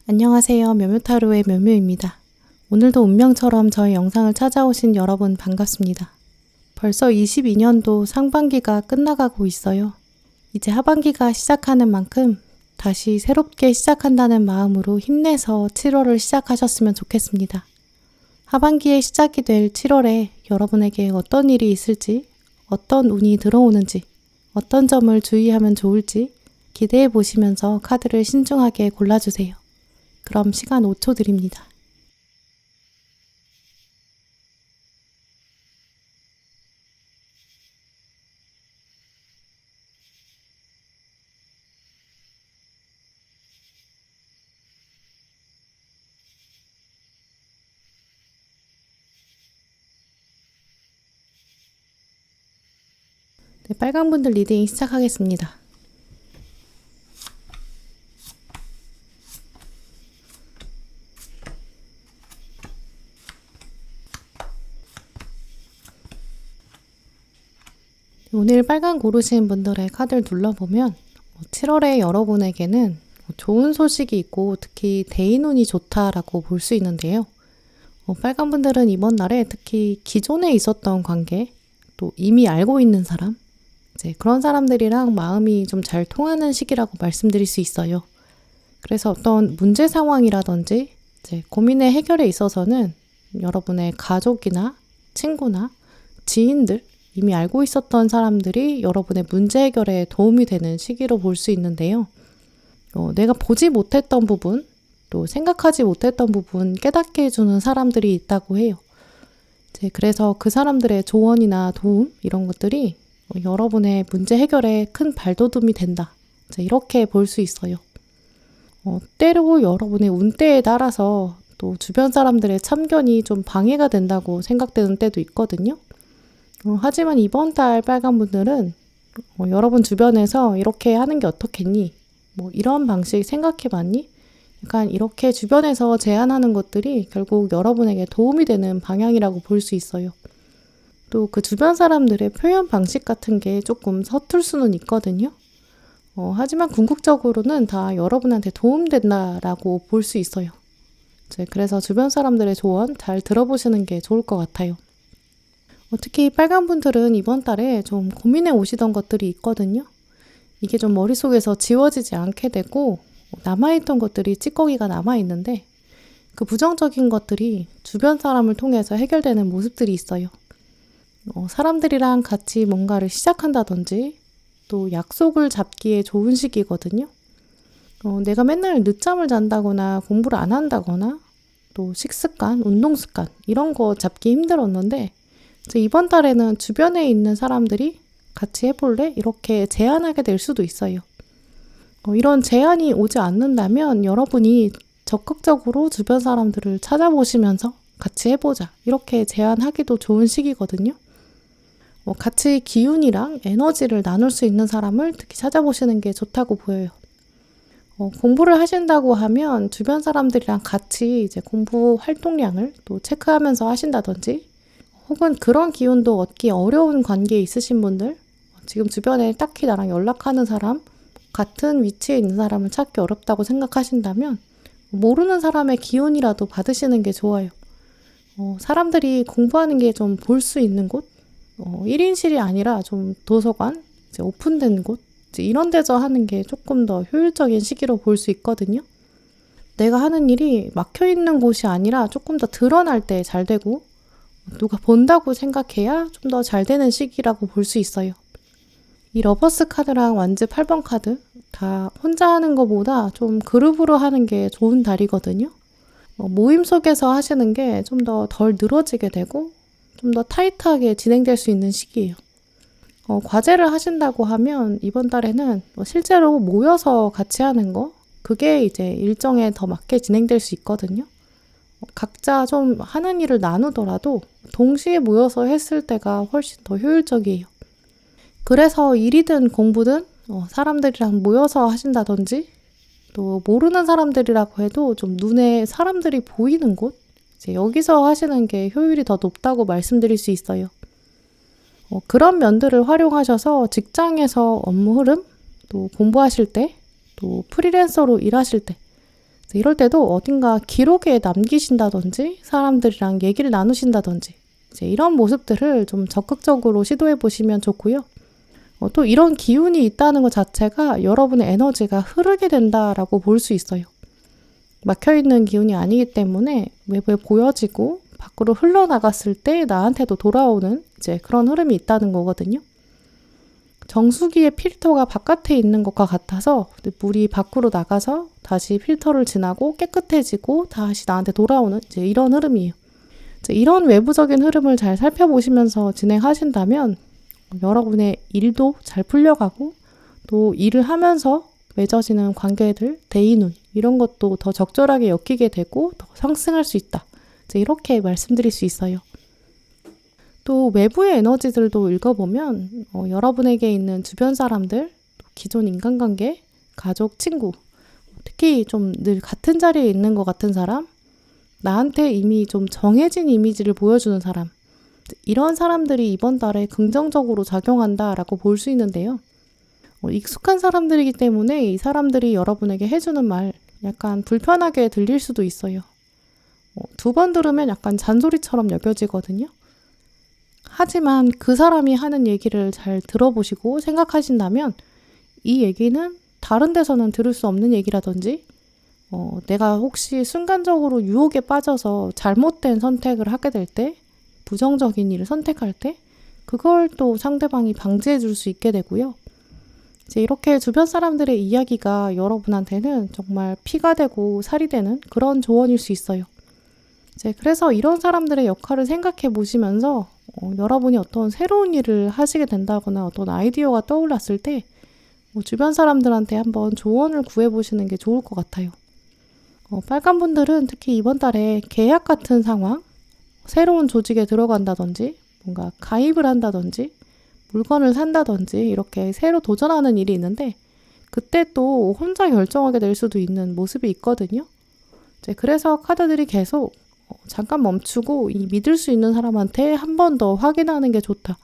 안녕하세요. 묘묘타로의 묘묘입니다. 오늘도 운명처럼 저의 영상을 찾아오신 여러분 반갑습니다. 벌써 22년도 상반기가 끝나가고 있어요. 이제 하반기가 시작하는 만큼 다시 새롭게 시작한다는 마음으로 힘내서 7월을 시작하셨으면 좋겠습니다. 하반기에 시작이 될 7월에 여러분에게 어떤 일이 있을지, 어떤 운이 들어오는지, 어떤 점을 주의하면 좋을지 기대해 보시면서 카드를 신중하게 골라주세요. 그럼 시간 5초 드립니다. 네, 빨간 분들 리딩 시작하겠습니다. 오늘 빨간 고르신 분들의 카드를 눌러보면 7월에 여러분에게는 좋은 소식이 있고 특히 대인운이 좋다라고 볼 수 있는데요. 빨간 분들은 이번 날에 특히 기존에 있었던 관계, 또 이미 알고 있는 사람, 이제 그런 사람들이랑 마음이 좀 잘 통하는 시기라고 말씀드릴 수 있어요. 그래서 어떤 문제 상황이라든지 이제 고민의 해결에 있어서는 여러분의 가족이나 친구나 지인들, 이미 알고 있었던 사람들이 여러분의 문제 해결에 도움이 되는 시기로 볼 수 있는데요. 내가 보지 못했던 부분, 또 생각하지 못했던 부분 깨닫게 해주는 사람들이 있다고 해요. 그래서 그 사람들의 조언이나 도움 이런 것들이 여러분의 문제 해결에 큰 발돋움이 된다. 이렇게 볼 수 있어요. 때로 여러분의 운때에 따라서 또 주변 사람들의 참견이 좀 방해가 된다고 생각되는 때도 있거든요. 하지만 이번 달 빨간 분들은 여러분 주변에서 이렇게 하는 게 어떻겠니? 뭐 이런 방식 생각해봤니? 약간 이렇게 주변에서 제안하는 것들이 결국 여러분에게 도움이 되는 방향이라고 볼 수 있어요. 또 그 주변 사람들의 표현 방식 같은 게 조금 서툴 수는 있거든요. 하지만 궁극적으로는 다 여러분한테 도움된다라고 볼 수 있어요. 그래서 주변 사람들의 조언 잘 들어보시는 게 좋을 것 같아요. 특히 빨간 분들은 이번 달에 좀 고민해 오시던 것들이 있거든요. 이게 좀 머릿속에서 지워지지 않게 되고 남아있던 것들이 찌꺼기가 남아있는데 그 부정적인 것들이 주변 사람을 통해서 해결되는 모습들이 있어요. 사람들이랑 같이 뭔가를 시작한다든지 또 약속을 잡기에 좋은 시기거든요. 내가 맨날 늦잠을 잔다거나 공부를 안 한다거나 또 식습관, 운동 습관 이런 거 잡기 힘들었는데 이제 이번 달에는 주변에 있는 사람들이 같이 해볼래? 이렇게 제안하게 될 수도 있어요. 이런 제안이 오지 않는다면 여러분이 적극적으로 주변 사람들을 찾아보시면서 같이 해보자 이렇게 제안하기도 좋은 시기거든요. 같이 기운이랑 에너지를 나눌 수 있는 사람을 특히 찾아보시는 게 좋다고 보여요. 공부를 하신다고 하면 주변 사람들이랑 같이 이제 공부 활동량을 또 체크하면서 하신다든지 혹은 그런 기운도 얻기 어려운 관계에 있으신 분들 지금 주변에 딱히 나랑 연락하는 사람 같은 위치에 있는 사람을 찾기 어렵다고 생각하신다면 모르는 사람의 기운이라도 받으시는 게 좋아요. 사람들이 공부하는 게 좀 볼 수 있는 곳 1인실이 아니라 좀 도서관, 이제 오픈된 곳 이런 데서 하는 게 조금 더 효율적인 시기로 볼 수 있거든요. 내가 하는 일이 막혀 있는 곳이 아니라 조금 더 드러날 때 잘 되고 누가 본다고 생각해야 좀 더 잘 되는 시기라고 볼 수 있어요. 이 러버스 카드랑 완즈 8번 카드 다 혼자 하는 것보다 좀 그룹으로 하는 게 좋은 달이거든요. 모임 속에서 하시는 게 좀 더 덜 늘어지게 되고 좀 더 타이트하게 진행될 수 있는 시기예요. 과제를 하신다고 하면 이번 달에는 실제로 모여서 같이 하는 거 그게 이제 일정에 더 맞게 진행될 수 있거든요. 각자 좀 하는 일을 나누더라도 동시에 모여서 했을 때가 훨씬 더 효율적이에요. 그래서 일이든 공부든 사람들이랑 모여서 하신다든지 또 모르는 사람들이라고 해도 좀 눈에 사람들이 보이는 곳 이제 여기서 하시는 게 효율이 더 높다고 말씀드릴 수 있어요. 그런 면들을 활용하셔서 직장에서 업무 흐름, 또 공부하실 때, 또 프리랜서로 일하실 때 이럴 때도 어딘가 기록에 남기신다든지 사람들이랑 얘기를 나누신다든지 이제 이런 모습들을 좀 적극적으로 시도해 보시면 좋고요. 또 이런 기운이 있다는 것 자체가 여러분의 에너지가 흐르게 된다라고 볼 수 있어요. 막혀있는 기운이 아니기 때문에 외부에 보여지고 밖으로 흘러나갔을 때 나한테도 돌아오는 이제 그런 흐름이 있다는 거거든요. 정수기의 필터가 바깥에 있는 것과 같아서 물이 밖으로 나가서 다시 필터를 지나고 깨끗해지고 다시 나한테 돌아오는 이제 이런 흐름이에요. 이제 이런 외부적인 흐름을 잘 살펴보시면서 진행하신다면 여러분의 일도 잘 풀려가고 또 일을 하면서 맺어지는 관계들, 대인운 이런 것도 더 적절하게 엮이게 되고 더 상승할 수 있다. 이제 이렇게 말씀드릴 수 있어요. 또 외부의 에너지들도 읽어보면 여러분에게 있는 주변 사람들, 기존 인간관계, 가족, 친구 특히 좀 늘 같은 자리에 있는 것 같은 사람 나한테 이미 좀 정해진 이미지를 보여주는 사람 이런 사람들이 이번 달에 긍정적으로 작용한다라고 볼 수 있는데요. 익숙한 사람들이기 때문에 이 사람들이 여러분에게 해주는 말 약간 불편하게 들릴 수도 있어요. 2번 들으면 약간 잔소리처럼 여겨지거든요. 하지만 그 사람이 하는 얘기를 잘 들어보시고 생각하신다면 이 얘기는 다른 데서는 들을 수 없는 얘기라든지 내가 혹시 순간적으로 유혹에 빠져서 잘못된 선택을 하게 될 때 부정적인 일을 선택할 때 그걸 또 상대방이 방지해 줄 수 있게 되고요. 이제 이렇게 주변 사람들의 이야기가 여러분한테는 정말 피가 되고 살이 되는 그런 조언일 수 있어요. 이제 그래서 이런 사람들의 역할을 생각해 보시면서 여러분이 어떤 새로운 일을 하시게 된다거나 어떤 아이디어가 떠올랐을 때 주변 사람들한테 한번 조언을 구해보시는 게 좋을 것 같아요. 빨간 분들은 특히 이번 달에 계약 같은 상황, 새로운 조직에 들어간다든지 뭔가 가입을 한다든지 물건을 산다든지 이렇게 새로 도전하는 일이 있는데 그때 또 혼자 결정하게 될 수도 있는 모습이 있거든요. 이제 그래서 카드들이 계속 잠깐 멈추고 이 믿을 수 있는 사람한테 한 번 더 확인하는 게 좋다.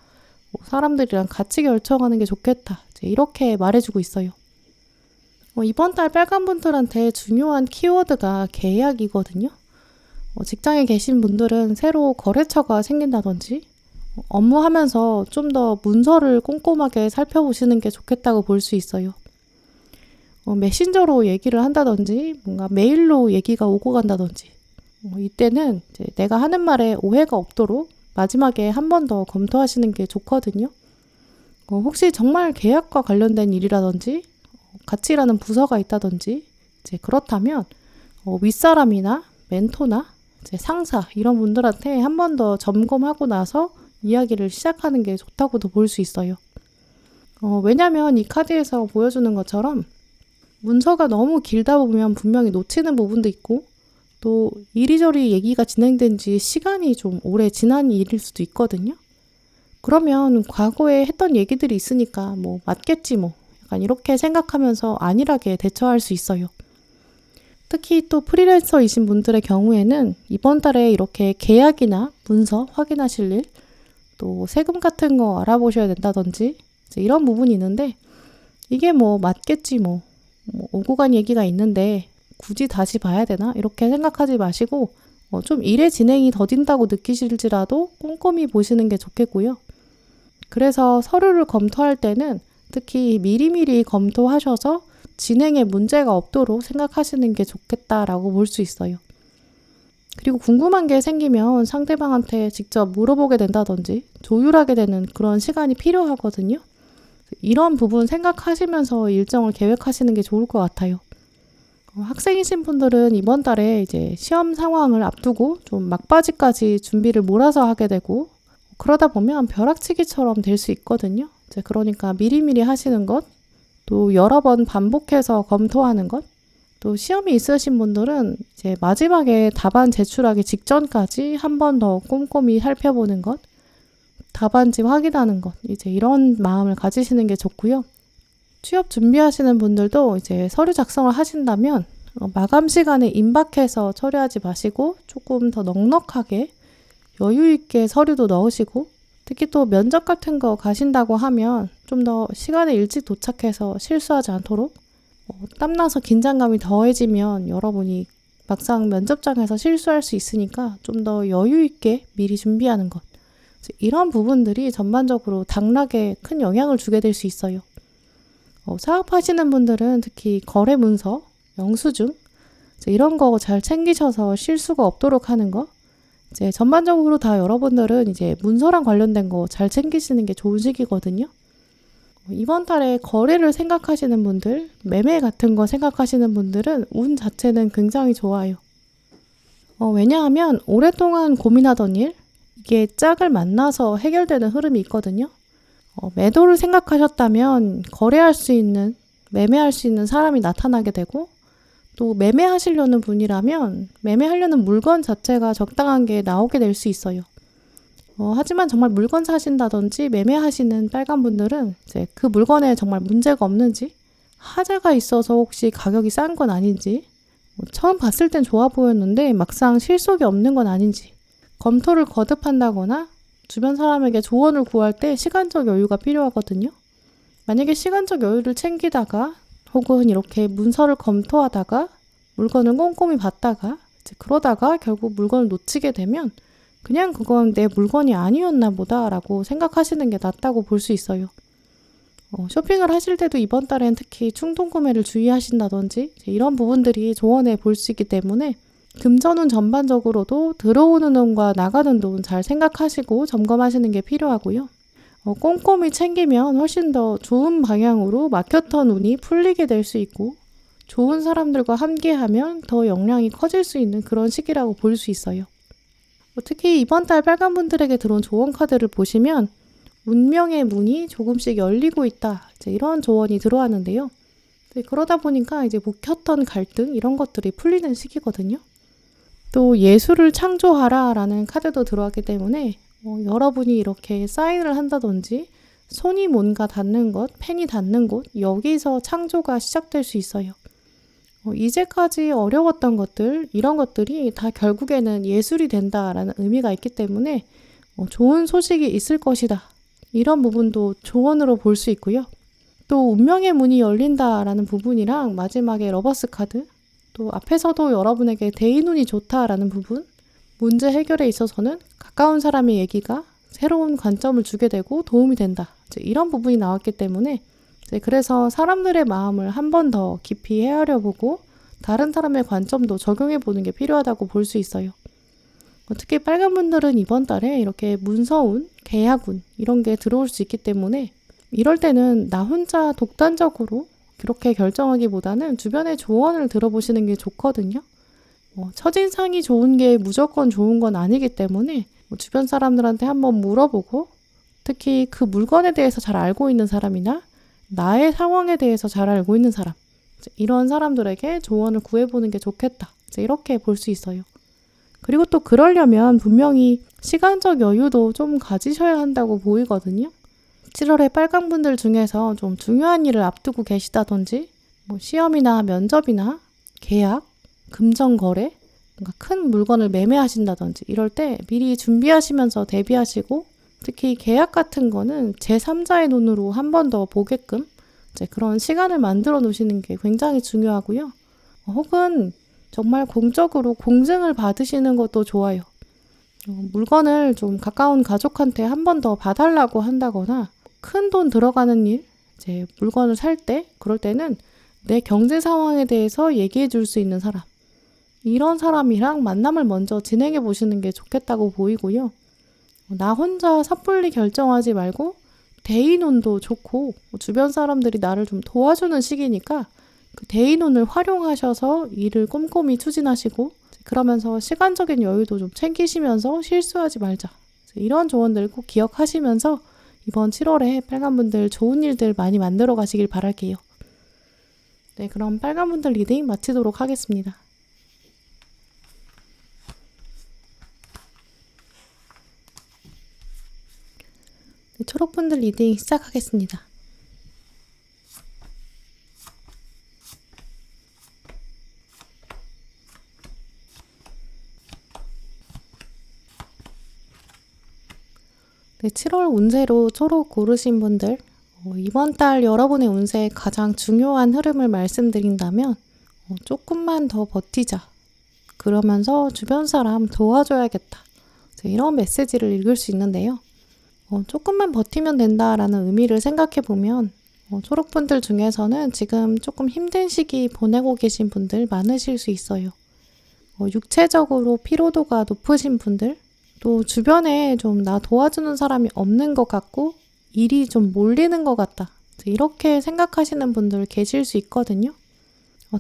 사람들이랑 같이 결정하는 게 좋겠다. 이제 이렇게 말해주고 있어요. 이번 달 빨간 분들한테 중요한 키워드가 계약이거든요. 직장에 계신 분들은 새로 거래처가 생긴다든지 업무하면서 좀 더 문서를 꼼꼼하게 살펴보시는 게 좋겠다고 볼 수 있어요. 메신저로 얘기를 한다든지 뭔가 메일로 얘기가 오고 간다든지 이때는 이제 내가 하는 말에 오해가 없도록 마지막에 한 번 더 검토하시는 게 좋거든요. 혹시 정말 계약과 관련된 일이라든지 같이 일하는 부서가 있다든지 이제 그렇다면 윗사람이나 멘토나 이제 상사 이런 분들한테 한 번 더 점검하고 나서 이야기를 시작하는 게 좋다고도 볼 수 있어요. 왜냐면 이 카드에서 보여주는 것처럼 문서가 너무 길다 보면 분명히 놓치는 부분도 있고 또 이리저리 얘기가 진행된 지 시간이 좀 오래 지난 일일 수도 있거든요. 그러면 과거에 했던 얘기들이 있으니까 뭐 맞겠지 뭐 약간 이렇게 생각하면서 안일하게 대처할 수 있어요. 특히 또 프리랜서이신 분들의 경우에는 이번 달에 이렇게 계약이나 문서 확인하실 일, 또 세금 같은 거 알아보셔야 된다든지 이제 이런 부분이 있는데 이게 뭐 맞겠지 뭐 오고 간 얘기가 있는데 굳이 다시 봐야 되나? 이렇게 생각하지 마시고 좀 일의 진행이 더딘다고 느끼실지라도 꼼꼼히 보시는 게 좋겠고요. 그래서 서류를 검토할 때는 특히 미리미리 검토하셔서 진행에 문제가 없도록 생각하시는 게 좋겠다라고 볼 수 있어요. 그리고 궁금한 게 생기면 상대방한테 직접 물어보게 된다든지 조율하게 되는 그런 시간이 필요하거든요. 이런 부분 생각하시면서 일정을 계획하시는 게 좋을 것 같아요. 학생이신 분들은 이번 달에 이제 시험 상황을 앞두고 좀 막바지까지 준비를 몰아서 하게 되고 그러다 보면 벼락치기처럼 될 수 있거든요. 이제 그러니까 미리미리 하시는 것, 또 여러 번 반복해서 검토하는 것, 또 시험이 있으신 분들은 이제 마지막에 답안 제출하기 직전까지 한 번 더 꼼꼼히 살펴보는 것, 답안지 확인하는 것, 이제 이런 마음을 가지시는 게 좋고요. 취업 준비하시는 분들도 이제 서류 작성을 하신다면 마감 시간에 임박해서 처리하지 마시고 조금 더 넉넉하게 여유 있게 서류도 넣으시고 특히 또 면접 같은 거 가신다고 하면 좀 더 시간에 일찍 도착해서 실수하지 않도록 땀나서 긴장감이 더해지면 여러분이 막상 면접장에서 실수할 수 있으니까 좀 더 여유 있게 미리 준비하는 것. 이런 부분들이 전반적으로 당락에 큰 영향을 주게 될 수 있어요. 사업하시는 분들은 특히 거래 문서, 영수증 이런 거 잘 챙기셔서 실수가 없도록 하는 거. 이제 전반적으로 다 여러분들은 이제 문서랑 관련된 거 잘 챙기시는 게 좋은 시기거든요. 이번 달에 거래를 생각하시는 분들, 매매 같은 거 생각하시는 분들은 운 자체는 굉장히 좋아요. 왜냐하면 오랫동안 고민하던 일, 이게 짝을 만나서 해결되는 흐름이 있거든요. 매도를 생각하셨다면 거래할 수 있는, 매매할 수 있는 사람이 나타나게 되고 또 매매하시려는 분이라면 매매하려는 물건 자체가 적당한 게 나오게 될 수 있어요. 하지만 정말 물건 사신다든지 매매하시는 빨간 분들은 이제 그 물건에 정말 문제가 없는지, 하자가 있어서 혹시 가격이 싼 건 아닌지, 처음 봤을 땐 좋아 보였는데 막상 실속이 없는 건 아닌지, 검토를 거듭한다거나 주변 사람에게 조언을 구할 때 시간적 여유가 필요하거든요. 만약에 시간적 여유를 챙기다가 혹은 이렇게 문서를 검토하다가 물건을 꼼꼼히 봤다가 이제 그러다가 결국 물건을 놓치게 되면 그냥 그건 내 물건이 아니었나 보다라고 생각하시는 게 낫다고 볼 수 있어요. 쇼핑을 하실 때도 이번 달엔 특히 충동 구매를 주의하신다든지 이런 부분들이 조언해 볼 수 있기 때문에 금전운 전반적으로도 들어오는 돈과 나가는 돈 잘 생각하시고 점검하시는 게 필요하고요. 꼼꼼히 챙기면 훨씬 더 좋은 방향으로 막혔던 운이 풀리게 될 수 있고 좋은 사람들과 함께하면 더 역량이 커질 수 있는 그런 시기라고 볼 수 있어요. 특히 이번 달 빨간 분들에게 들어온 조언 카드를 보시면 운명의 문이 조금씩 열리고 있다. 이제 이런 조언이 들어왔는데요. 그러다 보니까 이제 묵혔던 갈등 이런 것들이 풀리는 시기거든요. 또 예술을 창조하라라는 카드도 들어왔기 때문에 여러분이 이렇게 사인을 한다든지 손이 뭔가 닿는 곳, 펜이 닿는 곳 여기서 창조가 시작될 수 있어요. 이제까지 어려웠던 것들, 이런 것들이 다 결국에는 예술이 된다라는 의미가 있기 때문에 좋은 소식이 있을 것이다. 이런 부분도 조언으로 볼 수 있고요. 또 운명의 문이 열린다라는 부분이랑 마지막에 러버스 카드, 또 앞에서도 여러분에게 대인운이 좋다라는 부분, 문제 해결에 있어서는 가까운 사람의 얘기가 새로운 관점을 주게 되고 도움이 된다. 이런 부분이 나왔기 때문에 그래서 사람들의 마음을 한 번 더 깊이 헤아려 보고 다른 사람의 관점도 적용해 보는 게 필요하다고 볼 수 있어요. 특히 빨간 분들은 이번 달에 이렇게 문서운, 계약운 이런 게 들어올 수 있기 때문에 이럴 때는 나 혼자 독단적으로 그렇게 결정하기보다는 주변의 조언을 들어보시는 게 좋거든요. 첫인상이 좋은 게 무조건 좋은 건 아니기 때문에 주변 사람들한테 한번 물어보고 특히 그 물건에 대해서 잘 알고 있는 사람이나 나의 상황에 대해서 잘 알고 있는 사람 이런 사람들에게 조언을 구해보는 게 좋겠다. 이렇게 볼 수 있어요. 그리고 또 그러려면 분명히 시간적 여유도 좀 가지셔야 한다고 보이거든요. 7월에 빨간 분들 중에서 좀 중요한 일을 앞두고 계시다든지 시험이나 면접이나 계약, 금전거래, 뭔가 큰 물건을 매매하신다든지 이럴 때 미리 준비하시면서 대비하시고 특히 계약 같은 거는 제3자의 눈으로 한 번 더 보게끔 그런 시간을 만들어 놓으시는 게 굉장히 중요하고요. 혹은 정말 공적으로 공증을 받으시는 것도 좋아요. 물건을 좀 가까운 가족한테 한 번 더 봐달라고 한다거나 큰 돈 들어가는 일, 물건을 살 때 그럴 때는 내 경제 상황에 대해서 얘기해 줄 수 있는 사람 이런 사람이랑 만남을 먼저 진행해 보시는 게 좋겠다고 보이고요. 나 혼자 섣불리 결정하지 말고 대인운도 좋고 주변 사람들이 나를 좀 도와주는 시기니까 그 대인운을 활용하셔서 일을 꼼꼼히 추진하시고 그러면서 시간적인 여유도 좀 챙기시면서 실수하지 말자. 이런 조언들 꼭 기억하시면서 이번 7월에 빨간분들 좋은 일들 많이 만들어 가시길 바랄게요. 네, 그럼 빨간분들 리딩 마치도록 하겠습니다. 네, 초록분들 리딩 시작하겠습니다. 네, 7월 운세로 초록 고르신 분들 이번 달 여러분의 운세의 가장 중요한 흐름을 말씀드린다면 조금만 더 버티자. 그러면서 주변 사람 도와줘야겠다. 이런 메시지를 읽을 수 있는데요. 조금만 버티면 된다라는 의미를 생각해 보면 초록분들 중에서는 지금 조금 힘든 시기 보내고 계신 분들 많으실 수 있어요. 육체적으로 피로도가 높으신 분들 또 주변에 좀 나 도와주는 사람이 없는 것 같고 일이 좀 몰리는 것 같다. 이렇게 생각하시는 분들 계실 수 있거든요.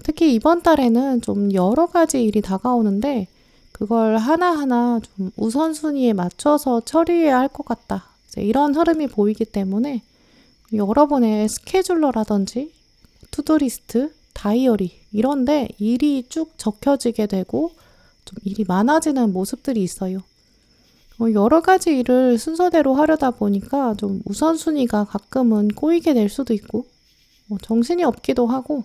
특히 이번 달에는 좀 여러 가지 일이 다가오는데 그걸 하나하나 좀 우선순위에 맞춰서 처리해야 할 것 같다. 이런 흐름이 보이기 때문에 여러분의 스케줄러라든지 투두리스트, 다이어리 이런데 일이 쭉 적혀지게 되고 좀 일이 많아지는 모습들이 있어요. 여러 가지 일을 순서대로 하려다 보니까 좀 우선순위가 가끔은 꼬이게 될 수도 있고 정신이 없기도 하고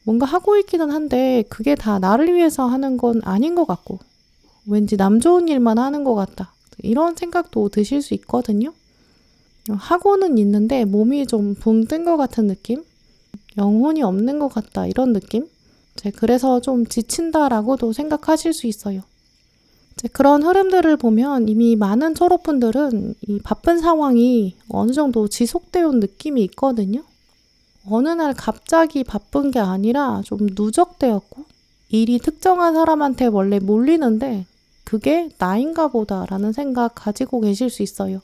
뭔가 하고 있기는 한데 그게 다 나를 위해서 하는 건 아닌 것 같고 왠지 남 좋은 일만 하는 것 같다. 이런 생각도 드실 수 있거든요. 하고는 있는데 몸이 좀 붕 뜬 것 같은 느낌? 영혼이 없는 것 같다 이런 느낌? 그래서 좀 지친다라고도 생각하실 수 있어요. 그런 흐름들을 보면 이미 많은 초록분들은 이 바쁜 상황이 어느 정도 지속되어 온 느낌이 있거든요. 어느 날 갑자기 바쁜 게 아니라 좀 누적되었고 일이 특정한 사람한테 원래 몰리는데 그게 나인가 보다라는 생각 가지고 계실 수 있어요.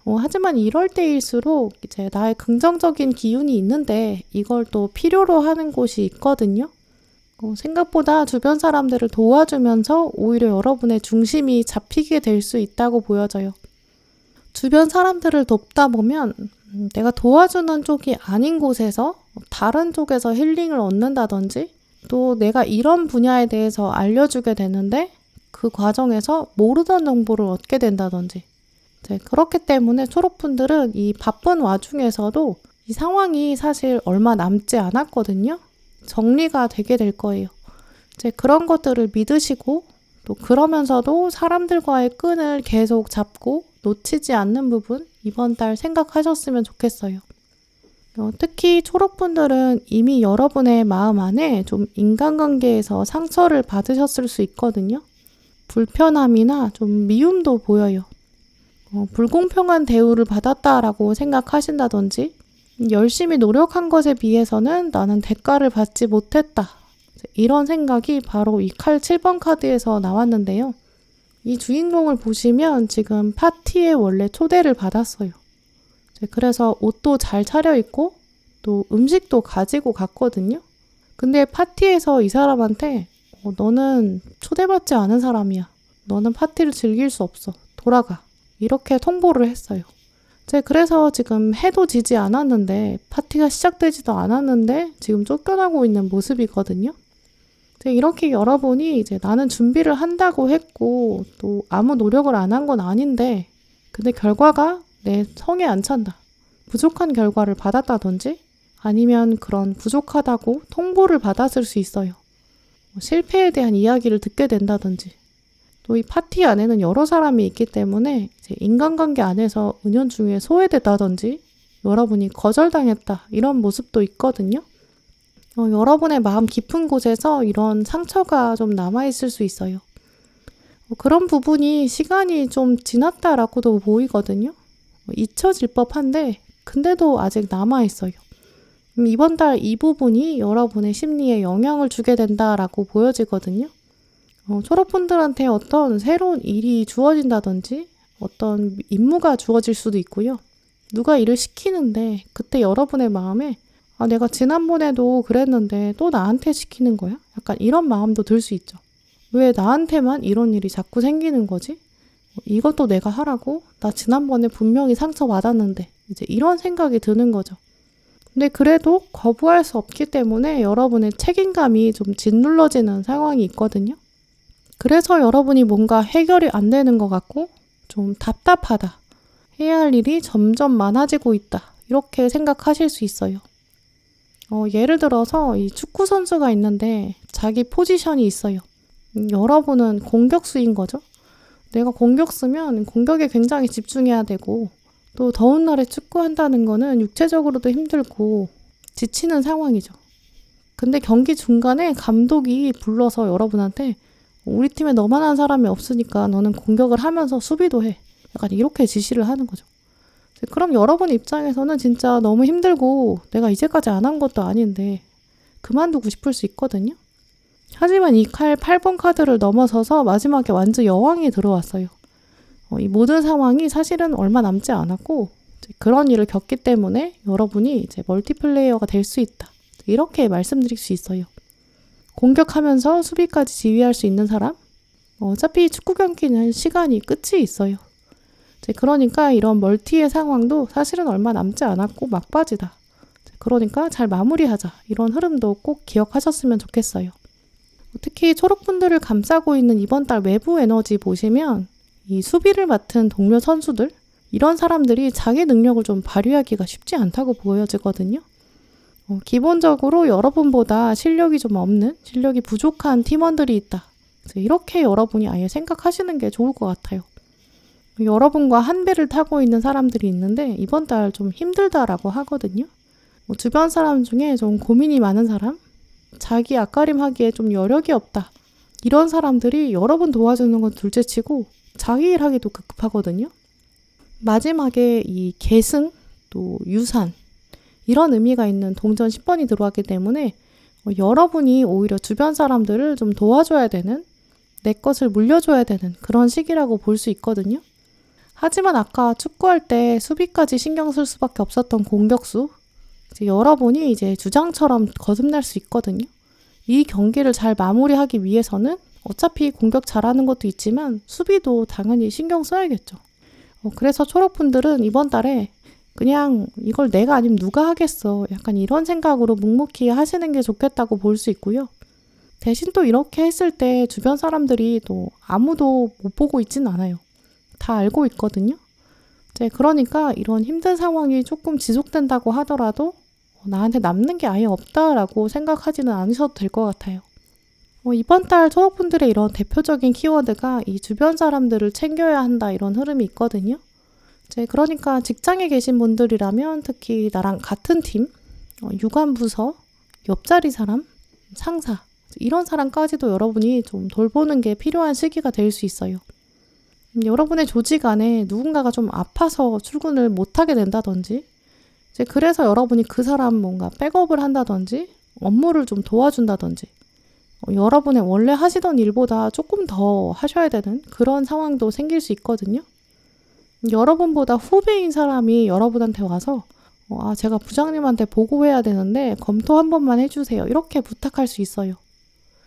하지만 이럴 때일수록 이제 나의 긍정적인 기운이 있는데 이걸 또 필요로 하는 곳이 있거든요. 생각보다 주변 사람들을 도와주면서 오히려 여러분의 중심이 잡히게 될 수 있다고 보여져요. 주변 사람들을 돕다 보면 내가 도와주는 쪽이 아닌 곳에서 다른 쪽에서 힐링을 얻는다든지 또 내가 이런 분야에 대해서 알려주게 되는데 그 과정에서 모르던 정보를 얻게 된다든지 그렇기 때문에 초록분들은 이 바쁜 와중에서도 이 상황이 사실 얼마 남지 않았거든요. 정리가 되게 될 거예요. 그런 것들을 믿으시고 또 그러면서도 사람들과의 끈을 계속 잡고 놓치지 않는 부분 이번 달 생각하셨으면 좋겠어요. 특히 초록분들은 이미 여러분의 마음 안에 좀 인간관계에서 상처를 받으셨을 수 있거든요. 불편함이나 좀 미움도 보여요. 불공평한 대우를 받았다라고 생각하신다든지 열심히 노력한 것에 비해서는 나는 대가를 받지 못했다. 이런 생각이 바로 이 칼 7번 카드에서 나왔는데요. 이 주인공을 보시면 지금 파티에 원래 초대를 받았어요. 그래서 옷도 잘 차려입고 또 음식도 가지고 갔거든요. 근데 파티에서 이 사람한테 너는 초대받지 않은 사람이야. 너는 파티를 즐길 수 없어. 돌아가. 이렇게 통보를 했어요. 그래서 지금 해도 지지 않았는데 파티가 시작되지도 않았는데 지금 쫓겨나고 있는 모습이거든요. 이렇게 여러분이 이제 나는 준비를 한다고 했고 또 아무 노력을 안 한 건 아닌데 근데 결과가 내 성에 안 찬다. 부족한 결과를 받았다든지 아니면 그런 부족하다고 통보를 받았을 수 있어요. 실패에 대한 이야기를 듣게 된다든지 또 이 파티 안에는 여러 사람이 있기 때문에 이제 인간관계 안에서 은연중에 소외됐다든지 여러분이 거절당했다 이런 모습도 있거든요. 여러분의 마음 깊은 곳에서 이런 상처가 좀 남아있을 수 있어요. 그런 부분이 시간이 좀 지났다라고도 보이거든요. 잊혀질 법한데 근데도 아직 남아있어요. 이번 달 이 부분이 여러분의 심리에 영향을 주게 된다라고 보여지거든요. 초록분들한테 어떤 새로운 일이 주어진다든지 어떤 임무가 주어질 수도 있고요. 누가 일을 시키는데 그때 여러분의 마음에 내가 지난번에도 그랬는데 또 나한테 시키는 거야? 약간 이런 마음도 들 수 있죠. 왜 나한테만 이런 일이 자꾸 생기는 거지? 이것도 내가 하라고? 나 지난번에 분명히 상처받았는데 이제 이런 생각이 드는 거죠. 근데 그래도 거부할 수 없기 때문에 여러분의 책임감이 좀 짓눌러지는 상황이 있거든요. 그래서 여러분이 뭔가 해결이 안 되는 것 같고 좀 답답하다. 해야 할 일이 점점 많아지고 있다. 이렇게 생각하실 수 있어요. 예를 들어서 이 축구 선수가 있는데 자기 포지션이 있어요. 여러분은 공격수인 거죠. 내가 공격수면 공격에 굉장히 집중해야 되고 또 더운 날에 축구한다는 거는 육체적으로도 힘들고 지치는 상황이죠. 근데 경기 중간에 감독이 불러서 여러분한테 우리 팀에 너만한 사람이 없으니까 너는 공격을 하면서 수비도 해. 약간 이렇게 지시를 하는 거죠. 그럼 여러분 입장에서는 진짜 너무 힘들고 내가 이제까지 안 한 것도 아닌데 그만두고 싶을 수 있거든요. 하지만 이 8번 카드를 넘어서서 마지막에 완전 여왕이 들어왔어요. 이 모든 상황이 사실은 얼마 남지 않았고 그런 일을 겪기 때문에 여러분이 이제 멀티플레이어가 될 수 있다. 이렇게 말씀드릴 수 있어요. 공격하면서 수비까지 지휘할 수 있는 사람? 어차피 축구 경기는 시간이 끝이 있어요. 그러니까 이런 멀티의 상황도 사실은 얼마 남지 않았고 막바지다. 그러니까 잘 마무리하자. 이런 흐름도 꼭 기억하셨으면 좋겠어요. 특히 초록분들을 감싸고 있는 이번 달 외부 에너지 보시면 이 수비를 맡은 동료 선수들 이런 사람들이 자기 능력을 좀 발휘하기가 쉽지 않다고 보여지거든요. 기본적으로 여러분보다 실력이 좀 없는, 실력이 부족한 팀원들이 있다. 이렇게 여러분이 아예 생각하시는 게 좋을 것 같아요. 여러분과 한 배를 타고 있는 사람들이 있는데 이번 달 좀 힘들다라고 하거든요. 주변 사람 중에 좀 고민이 많은 사람, 자기 앞가림하기에 좀 여력이 없다. 이런 사람들이 여러분 도와주는 건 둘째치고 자기 일하기도 급급하거든요. 마지막에 이 계승, 또 유산 이런 의미가 있는 동전 10번이 들어왔기 때문에 여러분이 오히려 주변 사람들을 좀 도와줘야 되는, 내 것을 물려줘야 되는 그런 시기라고 볼 수 있거든요. 하지만 아까 축구할 때 수비까지 신경 쓸 수밖에 없었던 공격수, 이제 여러분이 이제 주장처럼 거듭날 수 있거든요. 이 경기를 잘 마무리하기 위해서는 어차피 공격 잘하는 것도 있지만 수비도 당연히 신경 써야겠죠. 그래서 초록분들은 이번 달에 그냥 이걸 내가 아니면 누가 하겠어. 약간 이런 생각으로 묵묵히 하시는 게 좋겠다고 볼 수 있고요. 대신 또 이렇게 했을 때 주변 사람들이 또 아무도 못 보고 있진 않아요. 다 알고 있거든요. 그러니까 이런 힘든 상황이 조금 지속된다고 하더라도 나한테 남는 게 아예 없다라고 생각하지는 않으셔도 될 것 같아요. 이번 달 초록분들의 이런 대표적인 키워드가 이 주변 사람들을 챙겨야 한다 이런 흐름이 있거든요. 그러니까 직장에 계신 분들이라면 특히 나랑 같은 팀, 유관부서, 옆자리 사람, 상사 이런 사람까지도 여러분이 좀 돌보는 게 필요한 시기가 될 수 있어요. 여러분의 조직 안에 누군가가 좀 아파서 출근을 못하게 된다든지 그래서 여러분이 그 사람 뭔가 백업을 한다든지 업무를 좀 도와준다든지 여러분의 원래 하시던 일보다 조금 더 하셔야 되는 그런 상황도 생길 수 있거든요. 여러분보다 후배인 사람이 여러분한테 와서 제가 부장님한테 보고해야 되는데 검토 한 번만 해주세요. 이렇게 부탁할 수 있어요.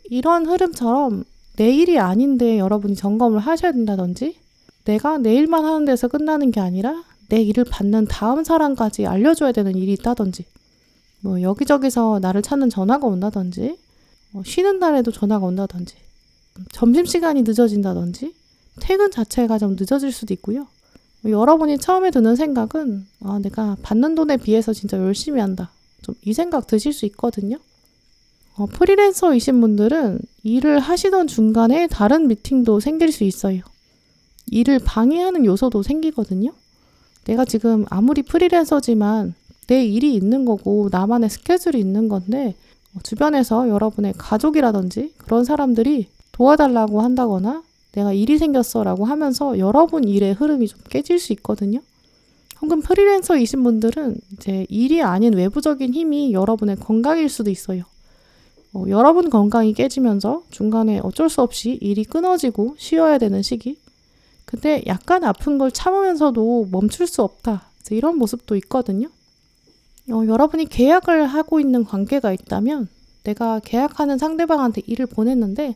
이런 흐름처럼 내 일이 아닌데 여러분이 점검을 하셔야 된다든지, 내가 내 일만 하는 데서 끝나는 게 아니라 내 일을 받는 다음 사람까지 알려줘야 되는 일이 있다든지, 여기저기서 나를 찾는 전화가 온다든지, 쉬는 날에도 전화가 온다든지, 점심시간이 늦어진다든지, 퇴근 자체가 좀 늦어질 수도 있고요. 여러분이 처음에 드는 생각은 내가 받는 돈에 비해서 진짜 열심히 한다. 좀 이 생각 드실 수 있거든요. 프리랜서이신 분들은 일을 하시던 중간에 다른 미팅도 생길 수 있어요. 일을 방해하는 요소도 생기거든요. 내가 지금 아무리 프리랜서지만 내 일이 있는 거고 나만의 스케줄이 있는 건데, 주변에서 여러분의 가족이라든지 그런 사람들이 도와달라고 한다거나 내가 일이 생겼어 라고 하면서 여러분 일의 흐름이 좀 깨질 수 있거든요. 혹은 프리랜서이신 분들은 이제 일이 아닌 외부적인 힘이 여러분의 건강일 수도 있어요. 여러분 건강이 깨지면서 중간에 어쩔 수 없이 일이 끊어지고 쉬어야 되는 시기. 근데 약간 아픈 걸 참으면서도 멈출 수 없다. 이런 모습도 있거든요. 여러분이 계약을 하고 있는 관계가 있다면, 내가 계약하는 상대방한테 일을 보냈는데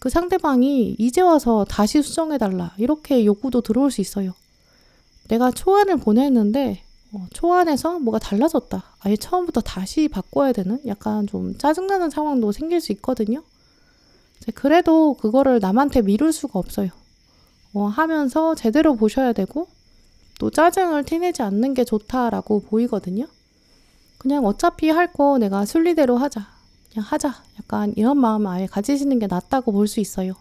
그 상대방이 이제 와서 다시 수정해달라 이렇게 요구도 들어올 수 있어요. 내가 초안을 보냈는데 초안에서 뭐가 달라졌다. 아예 처음부터 다시 바꿔야 되는 약간 좀 짜증나는 상황도 생길 수 있거든요. 그래도 그거를 남한테 미룰 수가 없어요. 하면서 제대로 보셔야 되고, 또 짜증을 티내지 않는 게 좋다라고 보이거든요. 그냥 어차피 할 거 내가 순리대로 하자. 그냥 하자. 약간 이런 마음 아예 가지시는 게 낫다고 볼 수 있어요.